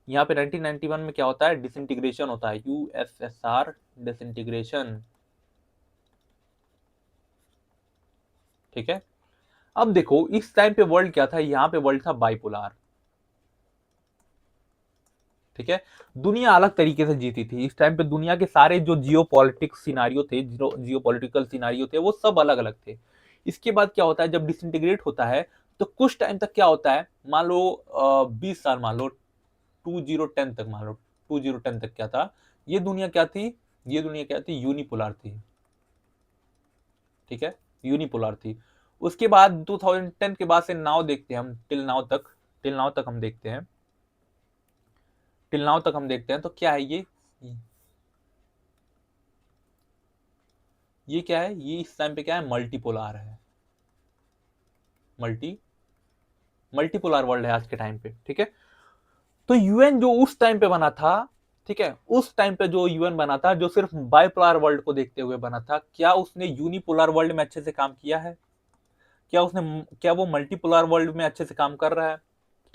Speaker 1: यहाँ पे 1991 में क्या होता है? डिसइंटीग्रेशन होता है, USSR डिसइंटीग्रेशन, ठीक है। अब देखो, इस टाइम पे वर्ल्ड क्या था? यहाँ पे वर्ल्ड था बाइपोलर, ठीक है। दुनिया अलग तरीके से जीती थी इस टाइम पे। दुनिया के सारे जो जियोपॉलिटिक्स सिनारियो थे, जियोपॉलिटिकल सिनारियो थे, वो सब अलग अलग थे। इसके बाद क्या होता है? जब डिसइंटीग्रेट होता है तो कुछ टाइम तक क्या होता है? मान लो 20 साल, मान लो 2010 तक, मान लो 2010 तक क्या था? ये दुनिया क्या थी? ये दुनिया क्या थी? यूनिपोलर थी, ठीक है, यूनिपोलर थी। उसके बाद 2010 के बाद से नाउ देखते हैं हम, टिल नाउ तक हम देखते हैं टिल नाउ तक हम देखते हैं तो क्या है ये क्या है, ये इस टाइम पे क्या है, मल्टीपोलर है, मल्टीपोलर वर्ल्ड है आज के टाइम पे, ठीक है। तो यूएन जो उस टाइम पे बना था, ठीक है, उस टाइम पे जो यूएन बना था जो सिर्फ बाइपोलर वर्ल्ड को देखते हुए बना था, क्या उसने यूनिपोलर वर्ल्ड में अच्छे से काम किया है? क्या वो मल्टीपोलर वर्ल्ड में अच्छे से काम कर रहा है?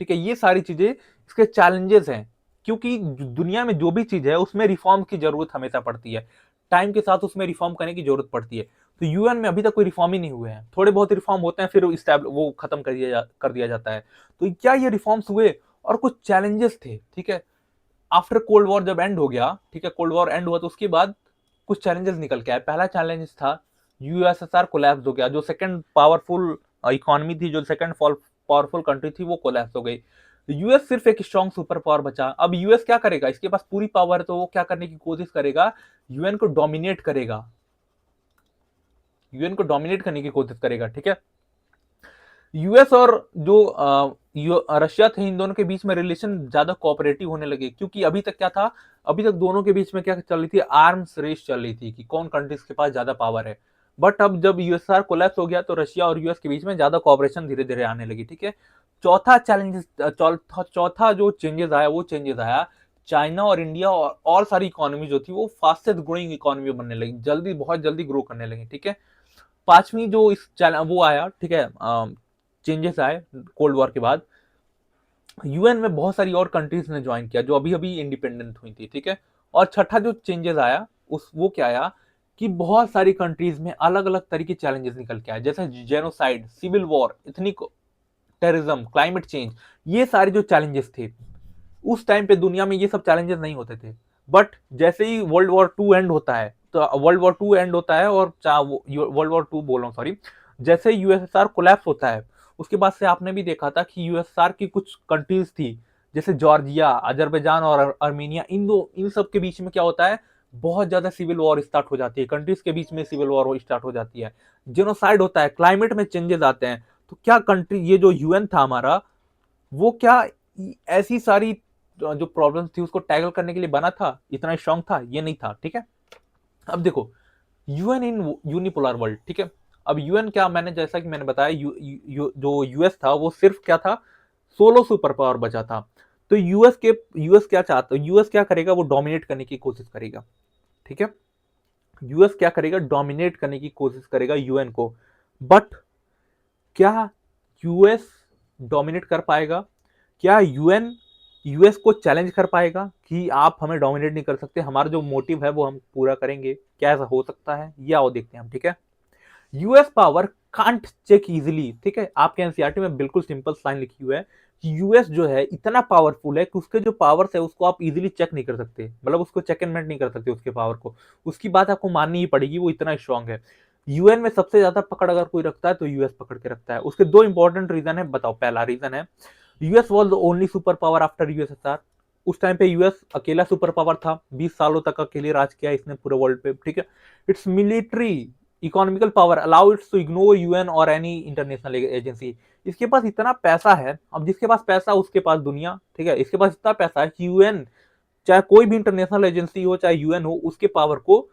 Speaker 1: ठीक है, ये सारी चीजें इसके चैलेंजेस हैं, क्योंकि दुनिया में जो भी चीज है उसमें रिफॉर्म की जरूरत हमेशा पड़ती है, टाइम के साथ उसमें रिफॉर्म करने की जरूरत पड़ती है। तो यूएन में अभी तक कोई रिफॉर्म ही नहीं हुए हैं, थोड़े बहुत रिफॉर्म होते हैं फिर वो खत्म कर दिया जाता है। तो क्या ये रिफॉर्म्स हुए? और कुछ चैलेंजेस थे, ठीक है। आफ्टर कोल्ड वॉर जब एंड हो गया, ठीक है, कोल्ड वॉर एंड हुआ तो उसके बाद कुछ चैलेंजेस निकल के आए। पहला चैलेंज था यूएसएसआर कोलैप्स हो गया, जो सेकंड पावरफुल इकोनॉमी थी, जो सेकंड पावरफुल कंट्री थी, वो कोलैप्स हो गई। यूएस सिर्फ एक स्ट्रॉन्ग सुपर पावर बचा। अब यूएस क्या करेगा, इसके पास पूरी पावर है तो वो क्या करने की कोशिश करेगा, यूएन को डोमिनेट करेगा, यूएन को डोमिनेट करने की कोशिश करेगा, ठीक है। यूएस और रशिया थे, इन दोनों के बीच में रिलेशन ज्यादा कोऑपरेटिव होने लगे, क्योंकि अभी तक क्या था, अभी तक दोनों के बीच में क्या चल रही थी, आर्म्स रेस चल रही थी कि कौन कंट्रीज के पास ज्यादा पावर है। बट अब जब यूएसआर कोलैप्स हो गया तो रशिया और यूएस के बीच में ज्यादा कोऑपरेशन धीरे धीरे आने लगी, ठीक है। चौथा जो चेंजेस आया, वो चेंजेस आया चाइना और इंडिया और सारी इकोनॉमी जो थी वो फास्टेस्ट ग्रोइंग इकोनॉमी बनने लगी, बहुत जल्दी ग्रो करने लगी, ठीक है। पांचवी जो वो आया, ठीक है, चेंजेस आए कोल्ड वॉर के बाद, यूएन में बहुत सारी और कंट्रीज ने ज्वाइन किया जो अभी अभी इंडिपेंडेंट हुई थी, ठीक है। और छठा जो चेंजेस आया उस वो क्या आया कि बहुत सारी कंट्रीज में अलग अलग तरह के चैलेंजेस निकल के आए, जैसे genocide, civil war, ethnic terrorism, climate change. ये सारे जो चैलेंजेस थे उस टाइम पे दुनिया में ये सब चैलेंजेस नहीं होते थे। बट जैसे ही वर्ल्ड वॉर टू एंड होता है, तो वर्ल्ड वॉर टू एंड होता है और वर्ल्ड वॉर टू बोल रहा हूँ, सॉरी, जैसे यूएसएसआर कोलैप्स होता है उसके बाद से आपने भी देखा था कि यूएसएसआर की कुछ कंट्रीज थी, जैसे जॉर्जिया, अजरबैजान और अर्मेनिया, इन सब के बीच में क्या होता है, बहुत ज्यादा सिविल वॉर स्टार्ट हो जाती है, कंट्रीज के बीच में सिविल वॉर स्टार्ट हो जाती है, जेनोसाइड होता है, क्लाइमेट में चेंजेस आते हैं। तो क्या कंट्री, ये जो यूएन था हमारा, वो क्या ऐसी सारी जो प्रॉब्लम्स थी उसको टैकल करने के लिए बना था, इतना स्ट्रांग था? ये नहीं था, ठीक है। अब देखो, यूएन इन यूनिपोलर वर्ल्ड, ठीक है। अब यूएन क्या, जैसा कि मैंने बताया, जो यूएस था वो सिर्फ क्या था, सोलो सुपर पावर बचा था। तो यूएस क्या चाहता, यूएस क्या करेगा, वो डोमिनेट करने की कोशिश करेगा, ठीक है। यूएस क्या करेगा, डोमिनेट करने की कोशिश करेगा यूएन को। बट क्या यूएस डोमिनेट कर पाएगा? क्या यूएन यूएस को चैलेंज कर पाएगा कि आप हमें डोमिनेट नहीं कर सकते, हमारा जो मोटिव है वो हम पूरा करेंगे? क्या ऐसा हो सकता है? ये आओ देखते हैं हम, ठीक है। US power can't check easily, ठीक है। आपके एनसीईआरटी में बिल्कुल सिंपल लाइन लिखी हुई है कि यूएस जो है इतना पावरफुल है कि उसके जो पावर्स है उसको आप इजीली चेक नहीं कर सकते, मतलब उसको चेक एंड मेट नहीं कर सकते उसके पावर को, उसकी बात आपको माननी ही पड़ेगी, वो इतना स्ट्रांग है। यूएन में सबसे ज्यादा पकड़ अगर कोई रखता है तो यूएस पकड़ के रखता है। उसके दो इंपॉर्टेंट रीजन है, बताओ। पहला रीजन है, US was the only super power after USSR. उस टाइम पे यूएस अकेला सुपर पावर था, 20 सालों तक अकेले राज किया इसने पूरे वर्ल्ड पे, ठीक है। Its military economical power allow its to ignore UN और एनी इंटरनेशनल एजेंसी। इसके पास इतना पैसा है, अब जिसके पास पैसा उसके पास दुनिया, ठीक है। इसके पास इतना पैसा है कि यूएन, चाहे कोई भी इंटरनेशनल एजेंसी हो, चाहे यूएन हो, उसके पावर को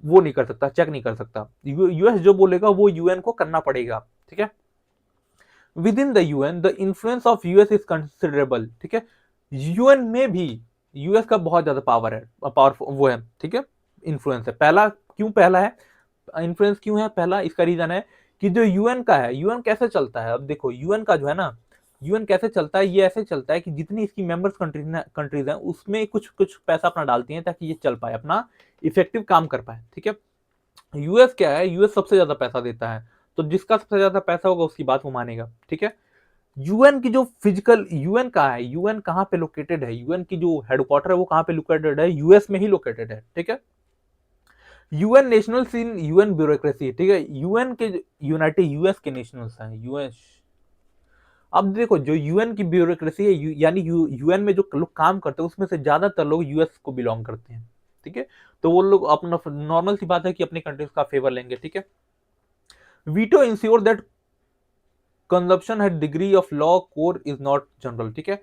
Speaker 1: वो नहीं कर सकता, चेक नहीं कर सकता। यूएस जो बोलेगा वो यूएन को करना पड़ेगा, ठीक है। With in the UN the influence of US is considerable, ठीक है। यूएन में भी यूएस का बहुत ज्यादा पावर है, पावरफुल वो है, ठीक है, इन्फ्लुएंस है। पहला क्यों पहला है, इन्फ्लुएंस क्यों है पहला, इसका रीजन है कि जो यूएन का है, यूएन कैसे चलता है। अब देखो यूएन का जो है ना, यूएन कैसे चलता है, ये ऐसे चलता है कि जितनी इसकी मेंबर्स कंट्रीज हैं उसमें कुछ कुछ पैसा अपना डालती हैं ताकि ये चल पाए, अपना इफेक्टिव काम कर पाए, ठीक है। यूएस क्या है, यूएस सबसे ज्यादा पैसा देता है, तो जिसका सबसे ज्यादा पैसा होगा उसकी बात वो मानेगा, ठीक है। यूएन की जो फिजिकल, यूएन कहाँ है, यूएन कहाँ पे लोकेटेड है, यूएन की जो हेडक्वार्टर है वो कहाँ पे लोकेटेड है, यूएस में ही लोकेटेड है, ठीक है। यूएन नेशनल्स इन यूएन ब्यूरोक्रेसी, ठीक है। यूएन के यूनाइटेड यूएस के नेशनल्स हैं, यूएस। अब देखो जो यूएन की ब्यूरोक्रेसी है, यानी यूएन में जो लोग काम करते हैं उसमें से ज्यादातर लोग यूएस को बिलोंग करते हैं, ठीक है। तो वो लोग अपना, नॉर्मल सी बात है कि अपनी कंट्रीज का फेवर लेंगे, ठीक है। Veto ensure that consumption at degree of law core is not general, ठीक है।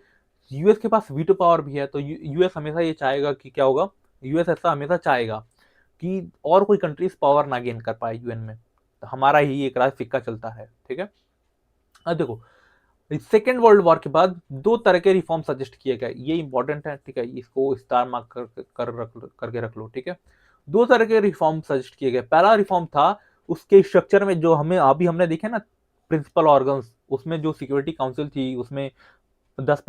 Speaker 1: यूएस के पास वीटो पावर भी है, तो यूएस हमेशा ये चाहेगा कि क्या होगा, यूएस ऐसा हमेशा चाहेगा कि और कोई कंट्रीज पावर ना गेन कर पाए यूएन में, तो हमारा ही एक राज सिक्का चलता है, ठीक है। अब देखो, सेकेंड वर्ल्ड वॉर के बाद दो तरह के रिफॉर्म सजेस्ट किए गए, ये इंपॉर्टेंट है, ठीक है, इसको स्टार मार्क करके रख लो, ठीक है। दो तरह के रिफॉर्म सजेस्ट किए गए। पहला रिफॉर्म था उसके स्ट्रक्चर में, जो हमें अभी हमने देखे ना प्रिंसिपल ऑर्गन्स, उसमें जो सिक्योरिटी काउंसिल थी उसमें 10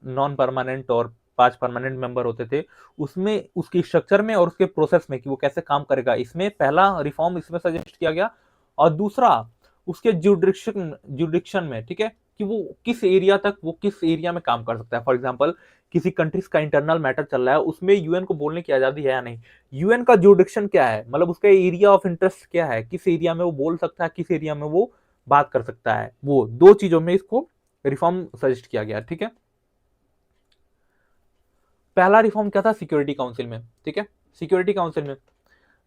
Speaker 1: नॉन परमानेंट और 5 परमानेंट मेंबर होते थे, उसमें उसकी स्ट्रक्चर में और उसके प्रोसेस में कि वो कैसे काम करेगा, इसमें पहला रिफॉर्म इसमें सजेस्ट किया गया। और दूसरा उसके जुडिक्शन में, ठीक है, कि वो किस एरिया तक, वो किस एरिया में काम कर सकता है। फॉर एग्जाम्पल किसी कंट्रीज का इंटरनल मैटर चल रहा है, उसमें यूएन को बोलने की आजादी है या नहीं, यूएन का जुडिक्शन क्या है, मतलब उसका एरिया ऑफ इंटरेस्ट क्या है, किस एरिया में वो बोल सकता है, किस एरिया में वो बात कर सकता है, वो दो चीजों में इसको रिफॉर्म सजेस्ट किया गया, ठीक है। पहला रिफॉर्म क्या था सिक्योरिटी काउंसिल में, ठीक है, सिक्योरिटी काउंसिल में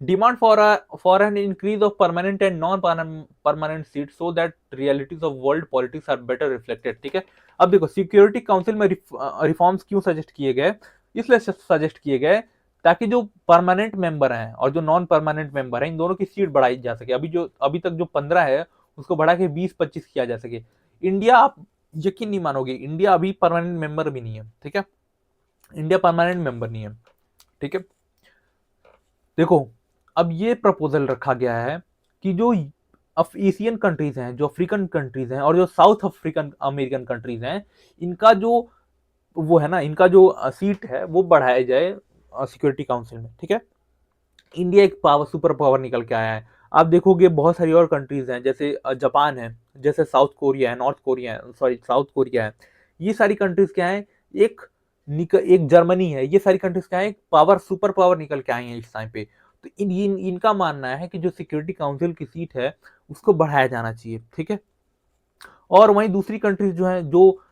Speaker 1: demand for an increase of permanent and non permanent seat so that realities of world politics are better reflected, ठीक है। अब देखो सिक्योरिटी काउंसिल में रिफॉर्म्स क्यों सजेस्ट किए गए, इसलिए सजेस्ट किए गए ताकि जो परमानेंट मेंबर हैं और जो नॉन परमानेंट मेंबर हैं इन दोनों की सीट बढ़ाई जा सके। अभी तक जो 15 है उसको बढ़ा के 20-25 किया जा सके। इंडिया, आप यकीन नहीं मानोगे, इंडिया अभी परमानेंट मेंबर भी नहीं है, ठीक है, इंडिया परमानेंट मेंबर नहीं है, ठीक है। देखो अब ये प्रपोजल रखा गया है कि जो एशियन कंट्रीज हैं, जो अफ्रीकन कंट्रीज हैं और जो साउथ अफ्रीकन अमेरिकन कंट्रीज हैं, इनका जो वो है ना, इनका जो सीट है वो बढ़ाया जाए सिक्योरिटी काउंसिल में, ठीक है। इंडिया एक सुपर पावर निकल के आया है। आप देखोगे बहुत सारी और कंट्रीज हैं, जैसे जापान है, जैसे साउथ कोरिया है, नॉर्थ कोरिया है, सॉरी साउथ कोरिया है, ये सारी कंट्रीज क्या है, एक एक जर्मनी है, ये सारी कंट्रीज क्या है, पावर सुपर पावर निकल के आई हैं इस टाइम पे। तो इनका मानना है कि जो सिक्योरिटी काउंसिल की सीट है उसको बढ़ाया जाना चाहिए, ठीक है। और वहीं दूसरी कंट्रीज जो है, जो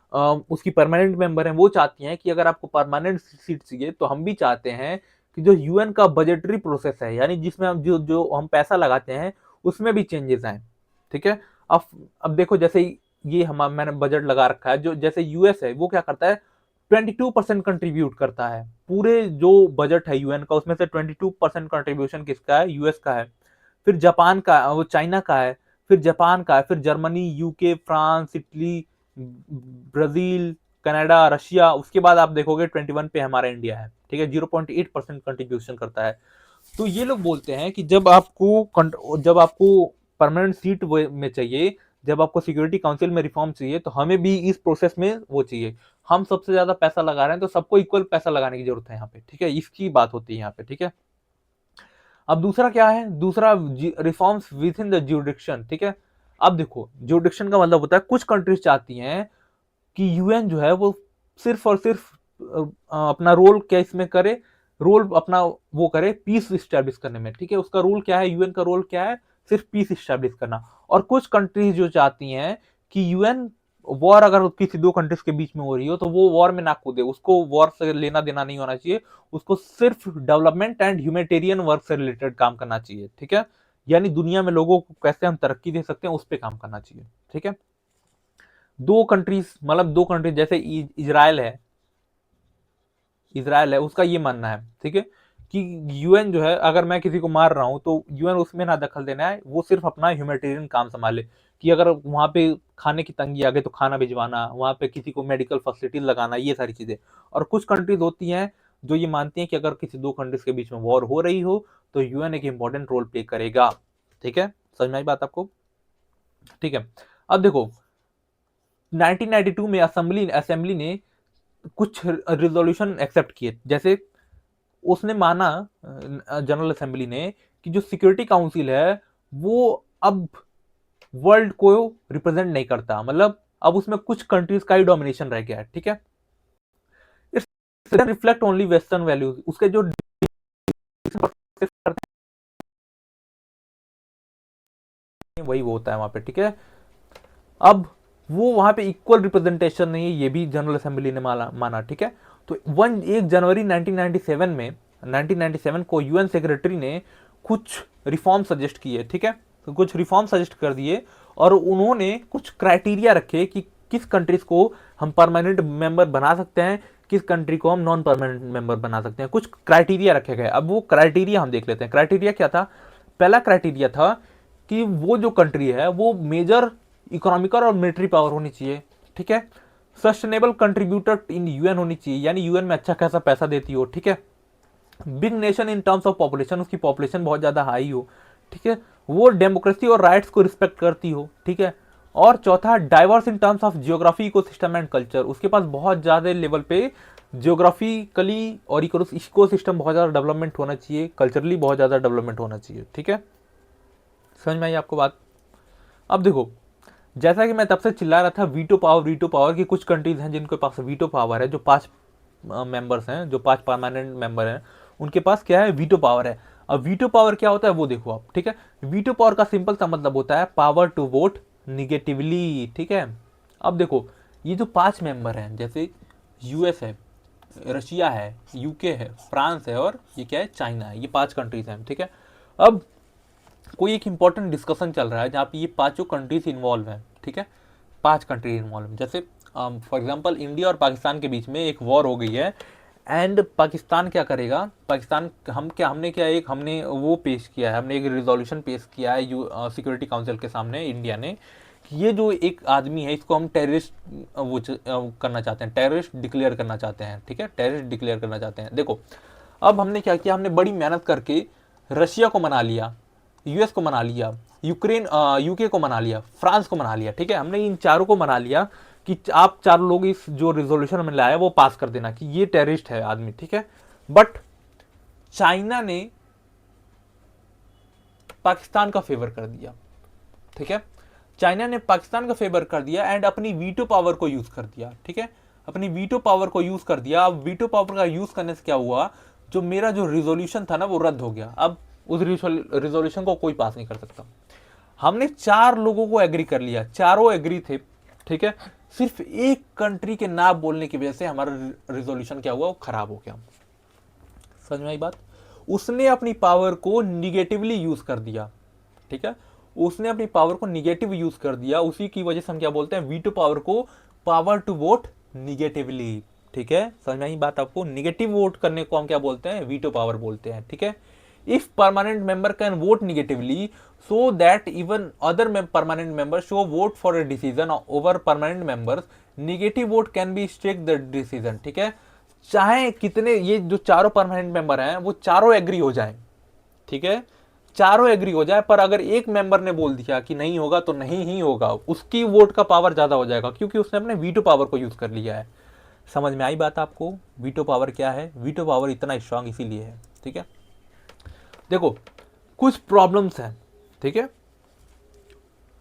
Speaker 1: उसकी परमानेंट मेंबर हैं, वो चाहती हैं कि अगर आपको परमानेंट सीट चाहिए तो हम भी चाहते हैं कि जो यूएन का बजटरी प्रोसेस है, यानी जिसमें हम जो जो हम पैसा लगाते हैं उसमें भी चेंजेस आए, ठीक है। अब अब देखो, जैसे ये हम मैंने बजट लगा रखा है, जो जैसे यूएस है वो क्या करता है, 22% कंट्रीब्यूट करता है, पूरे जो बजट है यूएन का उसमें से 22% कंट्रीब्यूशन किसका है, यूएस का है। फिर जापान का, वो चाइना का है, फिर जापान का है, फिर Germany, UK, France, Italy, Brazil, Canada, Russia, उसके बाद आप देखोगे 21 पे हमारा इंडिया है, ठीक है, 0.8% कंट्रीब्यूशन करता है। तो ये लोग बोलते हैं कि जब आपको परमानेंट सीट में चाहिए, जब आपको सिक्योरिटी काउंसिल में रिफॉर्म चाहिए, तो हमें भी इस प्रोसेस में वो चाहिए। हम सबसे ज्यादा पैसा लगा रहे हैं तो सबको इक्वल पैसा लगाने की जरूरत है यहाँ पे, ठीक है, इसकी बात होती है यहाँ पे, ठीक है। अब दूसरा क्या है, दूसरा रिफॉर्म्स विद इन द जुडिक्शन, ठीक है। अब देखो जुडिक्शन का मतलब होता है कुछ कंट्रीज चाहती हैं कि यूएन जो है वो सिर्फ और सिर्फ अपना रोल क्या इसमें करे, रोल अपना वो करे पीस स्टैब्लिश करने में, ठीक है। उसका रोल क्या है, यूएन का रोल क्या है, सिर्फ पीस स्टैब्लिश करना। और कुछ कंट्रीज जो चाहती हैं कि यूएन वॉर अगर किसी दो कंट्रीज के बीच में हो रही हो तो वो वॉर में ना कूदे, उसको वॉर से लेना देना नहीं होना चाहिए, उसको सिर्फ डेवलपमेंट एंड ह्यूमैनिटेरियन वर्क से रिलेटेड काम करना चाहिए, ठीक है। यानी दुनिया में लोगों को कैसे हम तरक्की दे सकते हैं उस पर काम करना चाहिए, ठीक है। दो कंट्रीज, मतलब दो कंट्रीज जैसे इजराइल है, उसका ये मानना है, ठीक है, कि यूएन जो है अगर मैं किसी को मार रहा हूं तो यूएन उसमें ना दखल देना है, वो सिर्फ अपना ह्यूमैनिटेरियन काम संभाले, कि अगर वहां पे खाने की तंगी आ गई तो खाना भिजवाना, वहां पे किसी को मेडिकल फैसिलिटीज लगाना, ये सारी चीजें। और कुछ कंट्रीज होती हैं जो ये मानती हैं कि अगर किसी दो कंट्रीज के बीच में वॉर हो रही हो तो यूएन एक इंपॉर्टेंट रोल प्ले करेगा, ठीक है, समझ में आई बात आपको, ठीक है। अब देखो 1992 में असेंबली ने कुछ रिजोल्यूशन एक्सेप्ट किए, जैसे उसने माना जनरल असेंबली ने कि जो सिक्योरिटी काउंसिल है वो अब वर्ल्ड को रिप्रेजेंट नहीं करता, मतलब अब उसमें कुछ कंट्रीज का ही डोमिनेशन रह गया है, ठीक है। रिफ्लेक्ट ओनली वेस्टर्न वैल्यूज, उसके जो वही वो होता है वहां पे, ठीक है। अब वो वहां पे इक्वल रिप्रेजेंटेशन नहीं है, ये भी जनरल असेंबली ने माना, ठीक है। तो 1 जनवरी 1997 को यूएन सेक्रेटरी ने कुछ रिफॉर्म सजेस्ट किए, ठीक है, तो कुछ रिफॉर्म सजेस्ट कर दिए और उन्होंने कुछ क्राइटेरिया रखे कि किस कंट्रीज को हम परमानेंट मेंबर बना सकते हैं, किस कंट्री को हम नॉन परमानेंट मेंबर बना सकते हैं। कुछ क्राइटेरिया रखे गए। अब वो क्राइटेरिया हम देख लेते हैं। क्राइटेरिया क्या था? पहला क्राइटेरिया था कि वो जो कंट्री है वो मेजर इकोनॉमिकल और मिलिट्री पावर होनी चाहिए, ठीक है। सस्टेनेबल कंट्रीब्यूटर इन यूएन होनी चाहिए, यानी यूएन में अच्छा खासा पैसा देती हो, ठीक है। Big nation in terms of population, उसकी पॉपुलेशन बहुत ज्यादा हाई हो, ठीक है। वो डेमोक्रेसी और राइट्स को रिस्पेक्ट करती हो, ठीक है। और चौथा, diverse in terms of geography, ecosystem and culture, उसके पास बहुत ज्यादा लेवल पे जियोग्राफिकली और इकोसिस्टम बहुत ज्यादा डेवलपमेंट होना चाहिए, कल्चरली बहुत ज्यादा डेवलपमेंट होना चाहिए, ठीक है। समझ में आई आपको बात? अब देखो, जैसा कि मैं तब से चिल्ला रहा था वीटो पावर की कुछ कंट्रीज हैं जिनके पास वीटो पावर है, जो 5 मेंबर्स हैं, जो 5 परमानेंट मेंबर हैं, उनके पास क्या है? वीटो पावर है। अब वीटो पावर क्या होता है वो देखो आप, ठीक है। वीटो पावर का सिंपल सा मतलब होता है पावर टू वोट निगेटिवली, ठीक है। अब देखो, ये जो 5 मेंबर हैं, जैसे यूएस है, रशिया है, यूके है, फ्रांस है और ये क्या है? चाइना है। ये 5 कंट्रीज हैं, ठीक है। अब कोई एक इंपॉर्टेंट डिस्कशन चल रहा है जहाँ पे ये 5 कंट्रीज इन्वॉल्व हैं, ठीक है। 5 कंट्रीज इन्वॉल्व हैं, जैसे फॉर एग्जांपल इंडिया और पाकिस्तान के बीच में एक वॉर हो गई है, एंड पाकिस्तान क्या करेगा? पाकिस्तान हमने वो पेश किया है, हमने एक रिजोल्यूशन पेश किया है सिक्योरिटी काउंसिल के सामने, इंडिया ने, कि ये जो एक आदमी है इसको हम टेररिस्ट करना चाहते हैं, टेररिस्ट डिक्लेयर करना चाहते हैं, ठीक है। टेररिस्ट डिक्लेयर करना चाहते हैं। देखो, अब हमने क्या किया? हमने बड़ी मेहनत करके रशिया को मना लिया, यूएस को मना लिया, यूके को मना लिया, फ्रांस को मना लिया, ठीक है। हमने इन चारों को मना लिया कि आप चारों लोग इस जो रिजोल्यूशन हमने लाया वो पास कर देना कि ये टेररिस्ट है आदमी, ठीक है। बट चाइना ने पाकिस्तान का फेवर कर दिया, ठीक है। चाइना ने पाकिस्तान का फेवर कर दिया एंड अपनी वीटो पावर को यूज कर दिया, ठीक है। अपनी वीटो पावर को यूज कर दिया। अब वीटो पावर का यूज करने से क्या हुआ? जो मेरा जो रिजोल्यूशन था ना वो रद्द हो गया। अब उस रिजोल्यूशन को कोई पास नहीं कर सकता। हमने 4 लोगों को एग्री कर लिया, चारों एग्री थे, ठीक है। सिर्फ एक कंट्री के ना बोलने की वजह से हमारा रिजोल्यूशन क्या हुआ? वो खराब हो गया। समझ में आई बात? उसने अपनी पावर को निगेटिवली यूज कर दिया, ठीक है। उसने अपनी पावर को निगेटिव यूज कर दिया, उसी की वजह से हम क्या बोलते हैं? वीटो पावर को पावर टू वोट निगेटिवली, ठीक है। समझ में आई बात आपको? निगेटिव वोट करने को हम क्या बोलते हैं? वीटो पावर बोलते हैं, ठीक है। If permanent member can vote negatively so that even other permanent member show vote for a decision over permanent members, negative vote can be strike the decision, ठीक है। चाहे कितने ये जो चारों परमानेंट मेंबर हैं वो चारों एग्री हो जाएं, ठीक है, चारों एग्री हो जाए, पर अगर एक मेंबर ने बोल दिया कि नहीं होगा तो नहीं ही होगा, उसकी वोट का पावर ज्यादा हो जाएगा क्योंकि उसने अपने वीटो पावर को यूज कर लिया है। समझ में आई बात आपको? वीटो पावर क्या है? वीटो पावर इतना स्ट्रांग इसीलिए है, ठीक है। देखो, कुछ प्रॉब्लम्स हैं, ठीक है।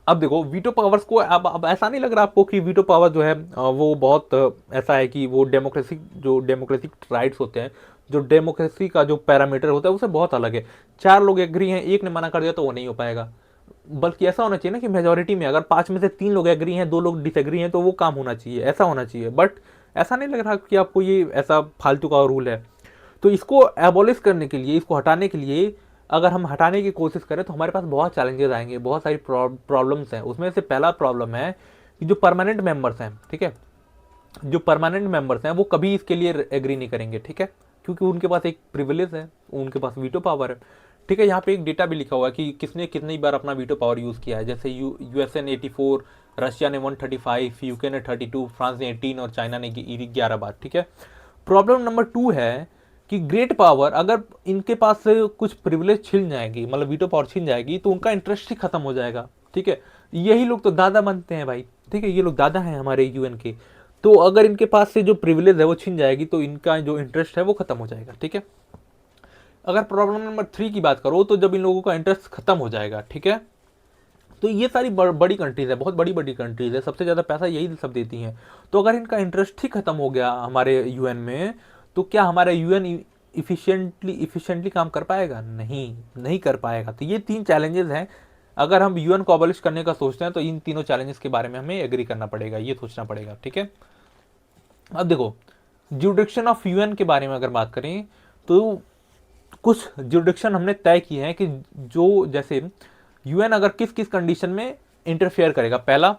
Speaker 1: अब देखो, वीटो पावर्स को अब ऐसा नहीं लग रहा आपको कि वीटो पावर जो है वो बहुत ऐसा है कि वो डेमोक्रेटिक राइट्स होते हैं, जो डेमोक्रेसी का जो पैरामीटर होता है उससे बहुत अलग है। 4 लोग एग्री हैं, एक ने मना कर दिया तो वो नहीं हो पाएगा। बल्कि ऐसा होना चाहिए ना कि मेजोरिटी में अगर 5 में से 3 लोग एग्री हैं, 2 लोग डिसएग्री हैं, तो वो काम होना चाहिए, ऐसा होना चाहिए। बट ऐसा नहीं लग रहा कि आपको ये ऐसा फालतू का रूल है। तो इसको एबॉलिश करने के लिए, इसको हटाने के लिए, अगर हम हटाने की कोशिश करें तो हमारे पास बहुत चैलेंजेस आएंगे, बहुत सारी प्रॉब्लम्स हैं। उसमें से पहला प्रॉब्लम है कि जो परमानेंट मेंबर्स हैं, ठीक है, जो परमानेंट मेंबर्स हैं वो कभी इसके लिए एग्री नहीं करेंगे, ठीक है, क्योंकि उनके पास एक प्रिविलेज है, उनके पास वीटो पावर है, ठीक है। यहाँ पे एक डेटा भी लिखा हुआ है कि किसने कितनी बार अपना वीटो पावर यूज किया है। जैसे यूएसए ने 84, रशिया ने 135, यूके ने 32, फ्रांस ने 18 और चाइना ने 11 बार, ठीक है। प्रॉब्लम नंबर 2 है कि ग्रेट पावर, अगर इनके पास से कुछ प्रिविलेज छिन जाएगी, मतलब वीटो पावर छिन जाएगी, तो उनका इंटरेस्ट ही खत्म हो जाएगा, ठीक है। यही लोग तो दादा बनते हैं भाई, ठीक है, ये लोग दादा हैं हमारे यूएन के। तो अगर इनके पास से जो प्रिविलेज है वो छिन जाएगी तो इनका जो इंटरेस्ट है वो खत्म हो जाएगा, ठीक है। अगर प्रॉब्लम नंबर 3 की बात करो तो जब इन लोगों का इंटरेस्ट खत्म हो जाएगा, ठीक है, तो ये सारी बड़ी कंट्रीज है, बहुत बड़ी बड़ी कंट्रीज है, सबसे ज्यादा पैसा यही सब देती हैं। तो अगर इनका इंटरेस्ट ही खत्म हो गया हमारे यूएन में, तो क्या हमारा यूएन इफिशिएंटली काम कर पाएगा? नहीं कर पाएगा। तो ये 3 चैलेंजेस हैं। अगर हम यूएन को अबॉलिश करने का सोचते हैं तो इन तीनों चैलेंजेस के बारे में हमें एग्री करना पड़ेगा, ये सोचना पड़ेगा, ठीक है। अब देखो, ज्यूरिडिक्शन ऑफ यूएन के बारे में अगर बात करें तो कुछ ज्यूरिडिक्शन हमने तय किए हैं कि जो, जैसे यूएन अगर किस किस कंडीशन में इंटरफेयर करेगा। पहला,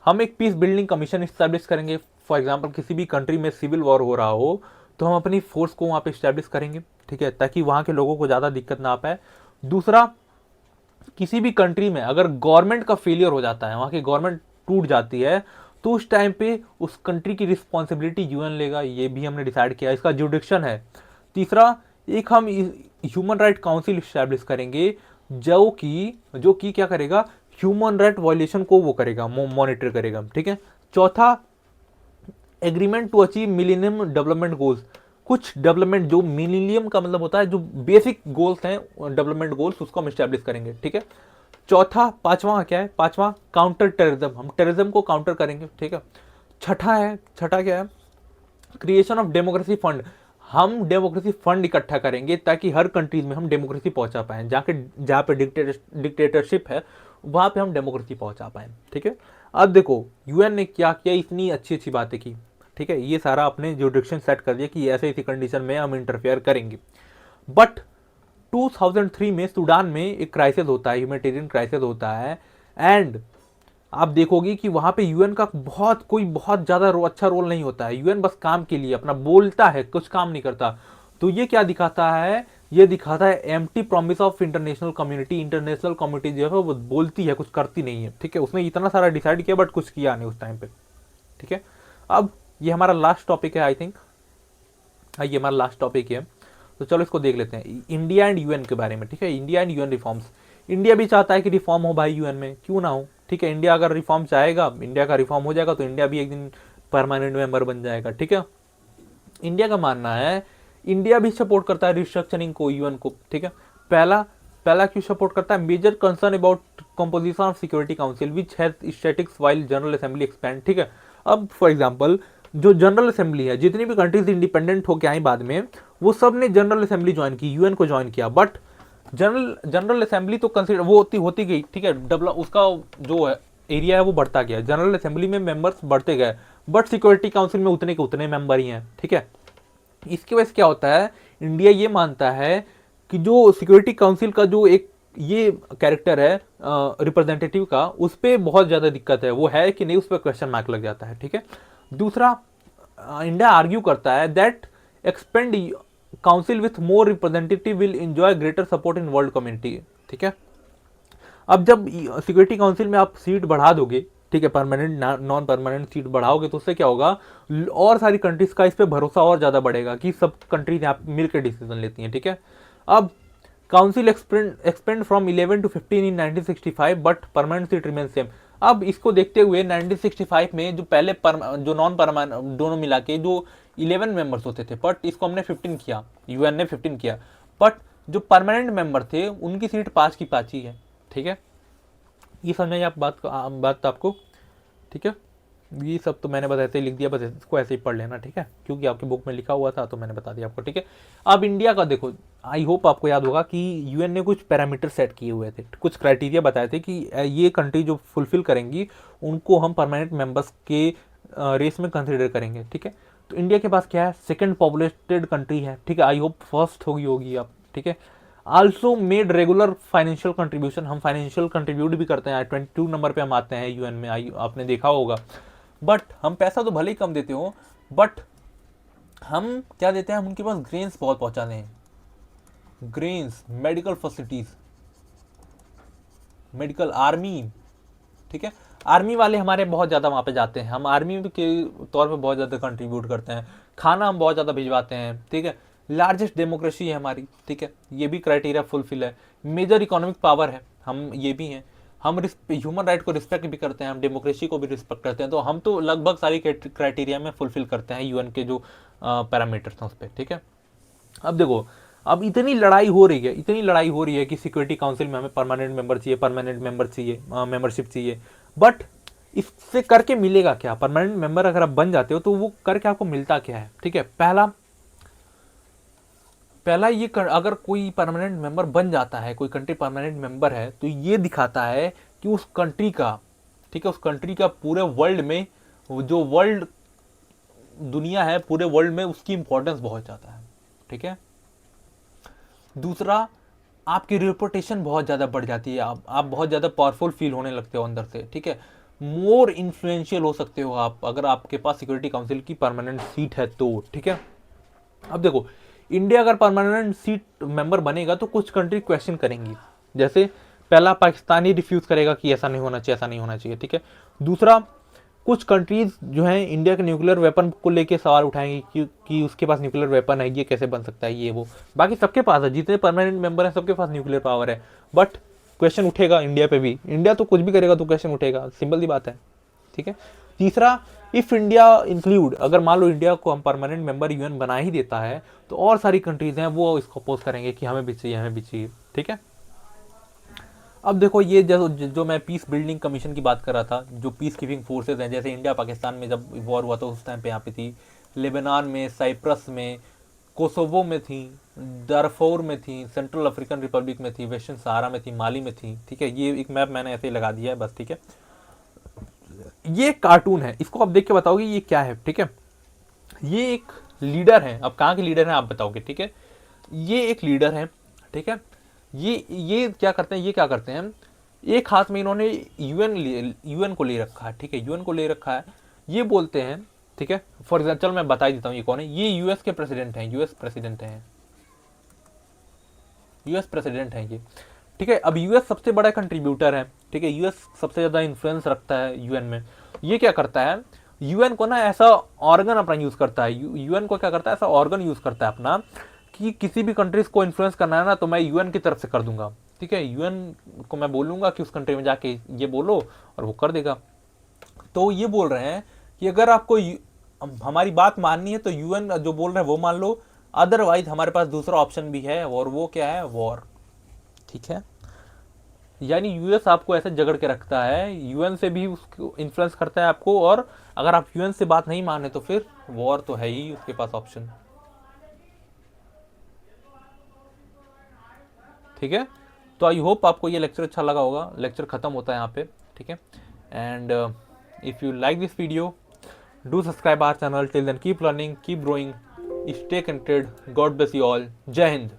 Speaker 1: हम एक पीस बिल्डिंग कमीशन इस्टेब्लिश करेंगे। फॉर एग्जांपल किसी भी कंट्री में सिविल वॉर हो रहा हो तो हम अपनी फोर्स को वहाँ पे इस्टेब्लिश करेंगे, ठीक है, ताकि वहाँ के लोगों को ज़्यादा दिक्कत ना आ पाए। दूसरा, किसी भी कंट्री में अगर गवर्नमेंट का फेलियर हो जाता है, वहाँ की गवर्नमेंट टूट जाती है, तो उस टाइम पे उस कंट्री की रिस्पॉन्सिबिलिटी यूएन लेगा, ये भी हमने डिसाइड किया, इसका जुडिक्शन है। तीसरा, एक हम ह्यूमन राइट काउंसिल इस्टेब्लिश करेंगे जो कि क्या करेगा, ह्यूमन राइट वायलेशन को वो करेगा, मॉनिटर करेगा, ठीक है। चौथा, agreement to achieve millennium development goals, कुछ डेवलपमेंट जो मिलेनियम का मतलब होता है जो बेसिक गोल्स हैं डेवलपमेंट गोल्स, उसको हम स्टैब्लिश करेंगे, ठीक है। चौथा, पांचवा क्या है, पांचवा काउंटर टेररिज्म, हम टेररिज्म को काउंटर करेंगे, ठीक है। छठा क्या है, क्रिएशन ऑफ डेमोक्रेसी फंड, हम डेमोक्रेसी फंड इकट्ठा करेंगे ताकि हर कंट्रीज में हम डेमोक्रेसी पहुंचा पाएं, जहाँ पे डिक्टेटरशिप है वहाँ पे हम डेमोक्रेसी पहुंचा पाएं, ठीक है। अब देखो यूएन ने क्या किया, इतनी अच्छी अच्छी बातें की, ठीक है, ये सारा अपने जुडिक्शन सेट कर दिया कि ऐसे ऐसी कंडीशन में हम इंटरफेयर करेंगे। बट 2003 में सूडान में एक क्राइसिस होता है, ह्यूमैनिटेरियन क्राइसिस होता है, एंड आप देखोगे कि वहां पे यूएन का बहुत ज्यादा अच्छा रोल नहीं होता है। यूएन बस काम के लिए अपना बोलता है, कुछ काम नहीं करता। तो ये क्या दिखाता है, ये दिखाता है empty promise of international community. International community जो है वो बोलती है, कुछ करती नहीं है, ठीक है। उसने इतना सारा डिसाइड किया बट कुछ किया नहीं उस टाइम पे, ठीक है। अब ये हमारा लास्ट टॉपिक है, आई थिंक ये हमारा लास्ट टॉपिक है, तो चलो इसको देख लेते हैं, इंडिया एंड यूएन के बारे में, ठीक है। India and UN reforms, India भी चाहता है कि रिफॉर्म हो भाई यूएन में, क्यों ना हो, ठीक है। इंडिया अगर रिफॉर्म चाहेगा, इंडिया का रिफॉर्म हो जाएगा तो इंडिया भी एक दिन परमानेंट मेंबर बन जाएगा, ठीक है। इंडिया का मानना है, इंडिया भी सपोर्ट करता है रिस्ट्रक्चरिंग को, यूएन को, ठीक है। पहला पहला क्यों सपोर्ट करता है, major concern about composition of security council which has statics while general assembly expand, ठीक है। अब फॉर एग्जांपल जो जनरल असेंबली है, जितनी भी कंट्रीज इंडिपेंडेंट होकर आई बाद में, वो सब ने जनरल असेंबली ज्वाइन की, यूएन को ज्वाइन किया, बट जनरल असेंबली तो कंसिडर वो होती गई, ठीक है। डेवलप उसका जो है एरिया है वो बढ़ता गया, जनरल असेंबली में मेंबर्स बढ़ते गए, बट सिक्योरिटी काउंसिल में उतने के उतने मेंबर ही हैं, ठीक है। इसकी वजह से क्या होता है, इंडिया ये मानता है कि जो सिक्योरिटी काउंसिल का जो एक ये कैरेक्टर है रिप्रेजेंटेटिव का, उस पर बहुत ज़्यादा दिक्कत है, वो है कि नहीं, उस पर क्वेश्चन मार्क लग जाता है, ठीक है। दूसरा, इंडिया आर्ग्यू करता है that expand council with more representative will enjoy greater support in world community, ठीक है। अब जब सिक्योरिटी काउंसिल में आप सीट बढ़ा दोगे, ठीक है, परमानेंट नॉन परमानेंट सीट बढ़ाओगे, तो उससे क्या होगा, और सारी कंट्रीज का इस पे भरोसा और ज्यादा बढ़ेगा कि सब कंट्रीज यहाँ पे मिलकर डिसीजन लेती हैं, ठीक है। अब council expand from 11 to 15 in 1965 but permanent seat remain same. अब इसको देखते हुए 1965 में जो पहले जो नॉन परमानेंट दोनों मिला के जो 11 मेंबर्स होते थे, बट इसको हमने 15 किया, यूएन ने 15 किया, बट जो परमानेंट मेंबर थे उनकी सीट 5 की 5 ही है, ठीक है। ये समझाइए आप बात आपको, ठीक है। ये सब तो मैंने बस ऐसे ही लिख दिया, बस इसको ऐसे ही पढ़ लेना, ठीक है, क्योंकि आपकी बुक में लिखा हुआ था तो मैंने बता दिया आपको, ठीक है। अब इंडिया का देखो, आई होप आपको याद होगा कि यूएन ने कुछ पैरामीटर सेट किए हुए थे, कुछ क्राइटेरिया बताए थे कि ये कंट्री जो फुलफिल करेंगी उनको हम परमानेंट मेंबर्स के रेस में कंसिडर करेंगे, ठीक है। तो इंडिया के पास क्या है, सेकेंड पॉपुलेटेड कंट्री है, ठीक है, आई होप फर्स्ट होगी आप, ठीक है। Also made regular financial contribution, हम फाइनेंशियल कंट्रीब्यूट भी करते हैं, 22 नंबर पे हम आते हैं यूएन में, आपने देखा होगा। बट हम पैसा तो भले ही कम देते हो, बट हम क्या देते हैं, हम उनके पास ग्रेन्स बहुत पहुंचाते हैं, grains, medical facilities, medical, army, ठीक है। आर्मी वाले हमारे बहुत ज़्यादा वहाँ पे जाते हैं, हम आर्मी के तौर पे बहुत ज़्यादा कंट्रीब्यूट करते हैं, खाना हम बहुत ज़्यादा भिजवाते हैं, ठीक है। लार्जेस्ट डेमोक्रेसी है हमारी, ठीक है, ये भी क्राइटेरिया फुलफिल है। मेजर इकोनॉमिक पावर है, हम ये भी हैं। हम ह्यूमन राइट को रिस्पेक्ट भी करते हैं, हम डेमोक्रेसी को भी रिस्पेक्ट करते हैं, तो हम तो लगभग सारी क्राइटेरिया में फुलफिल करते हैं यूएन के जो पैरामीटर्स हैं उस पर, ठीक है। अब देखो, अब इतनी लड़ाई हो रही है कि सिक्योरिटी काउंसिल में हमें परमानेंट मेंबर चाहिए, मेंबरशिप चाहिए, बट इससे करके मिलेगा क्या, परमानेंट मेंबर अगर आप बन जाते हो तो वो करके आपको मिलता क्या है, ठीक है। पहला ये अगर कोई परमानेंट मेंबर बन जाता है, कोई कंट्री परमानेंट मेंबर है, तो ये दिखाता है कि उस कंट्री का, ठीक है, उस कंट्री का पूरे वर्ल्ड में, जो वर्ल्ड दुनिया है, पूरे वर्ल्ड में उसकी इंपॉर्टेंस बहुत ज़्यादा है, ठीक है। दूसरा, आपकी रिपुटेशन बहुत ज़्यादा बढ़ जाती है, आप बहुत ज़्यादा पावरफुल फील होने लगते हो अंदर से, ठीक है। मोर इन्फ्लुएंशियल हो सकते हो आप अगर आपके पास सिक्योरिटी काउंसिल की परमानेंट सीट है तो, ठीक है। अब देखो, इंडिया अगर परमानेंट सीट मेंबर बनेगा तो कुछ कंट्री क्वेश्चन करेंगी, जैसे पहला पाकिस्तान ही रिफ्यूज करेगा कि ऐसा नहीं होना चाहिए, ऐसा नहीं होना चाहिए, ठीक है। दूसरा, कुछ कंट्रीज जो है इंडिया के न्यूक्लियर वेपन को लेके सवाल उठाएंगी कि उसके पास न्यूक्लियर वेपन है, ये कैसे बन सकता है, ये वो। बाकी सबके पास है, जितने परमानेंट मेंबर हैं सबके पास न्यूक्लियर पावर है, बट क्वेश्चन उठेगा इंडिया पे भी। इंडिया तो कुछ भी करेगा तो क्वेश्चन उठेगा, सिंपल सी बात है, ठीक है। तीसरा, इफ इंडिया इंक्लूड, अगर मान लो इंडिया को हम परमानेंट मेंबर यूएन बना ही देता है तो और सारी कंट्रीज हैं वो इसको अपोज करेंगे कि हमें भी चाहिए, हमें भी चाहिए, ठीक है। अब देखो, ये जो मैं पीस बिल्डिंग कमीशन की बात कर रहा था, जो पीस कीपिंग फोर्सेज हैं, जैसे इंडिया पाकिस्तान में जब वॉर हुआ था उस टाइम पे यहाँ पे थी, लेबनान में, साइप्रस में, कोसोवो में थी, दारफोर में थी, सेंट्रल अफ्रीकन रिपब्लिक में थी, वेस्टर्न सहारा में थी, माली में थी, ठीक है। ये एक मैप मैंने ऐसे ही लगा दिया है बस, ठीक है। ये कार्टून है, इसको आप देख के बताओगे ये क्या है, ठीक है। ये एक लीडर है, अब कहाँ के लीडर हैं आप बताओगे, ठीक है। ये एक लीडर है, ठीक है। ये क्या करते हैं, ये क्या करते हैं, एक हाथ में इन्होंने यूएन को ले रखा है, ठीक है, यूएन को ले रखा है। ये बोलते हैं, ठीक है, फॉर एग्जाम्पल चल मैं बता ही देता हूँ ये कौन है। ये यूएस के प्रेसिडेंट हैं, यूएस प्रेसिडेंट हैं, यूएस प्रेसिडेंट हैं ये, ठीक है। अब यूएस सबसे बड़ा कंट्रीब्यूटर है, ठीक है, यूएस सबसे ज़्यादा इन्फ्लुएंस रखता है यूएन में। ये क्या करता है, यूएन को ना ऐसा ऑर्गन अपना यूज़ करता है, यूएन को क्या करता है, ऐसा ऑर्गन यूज़ करता है अपना कि किसी भी कंट्रीज को इन्फ्लुएंस करना है ना तो मैं यूएन की तरफ से कर दूंगा, ठीक है। यूएन को मैं बोलूंगा कि उस कंट्री में जाके ये बोलो और वो कर देगा। तो ये बोल रहे हैं कि अगर आपको हमारी बात माननी है तो यूएन जो बोल रहे हैं वो मान लो, अदरवाइज हमारे पास दूसरा ऑप्शन भी है, और वो क्या है, वॉर, ठीक है। यानी यूएस आपको ऐसे जगड़ के रखता है, यूएन से भी उसको इन्फ्लुएंस करता है आपको, और अगर आप यूएन से बात नहीं माने तो फिर वॉर तो है ही उसके पास ऑप्शन, ठीक है। तो आई होप आपको ये लेक्चर अच्छा लगा होगा। लेक्चर खत्म होता है यहाँ पे, ठीक है। And if you like this video, do subscribe our channel. Till then keep learning, keep growing, stay connected. God bless you all. जय हिंद।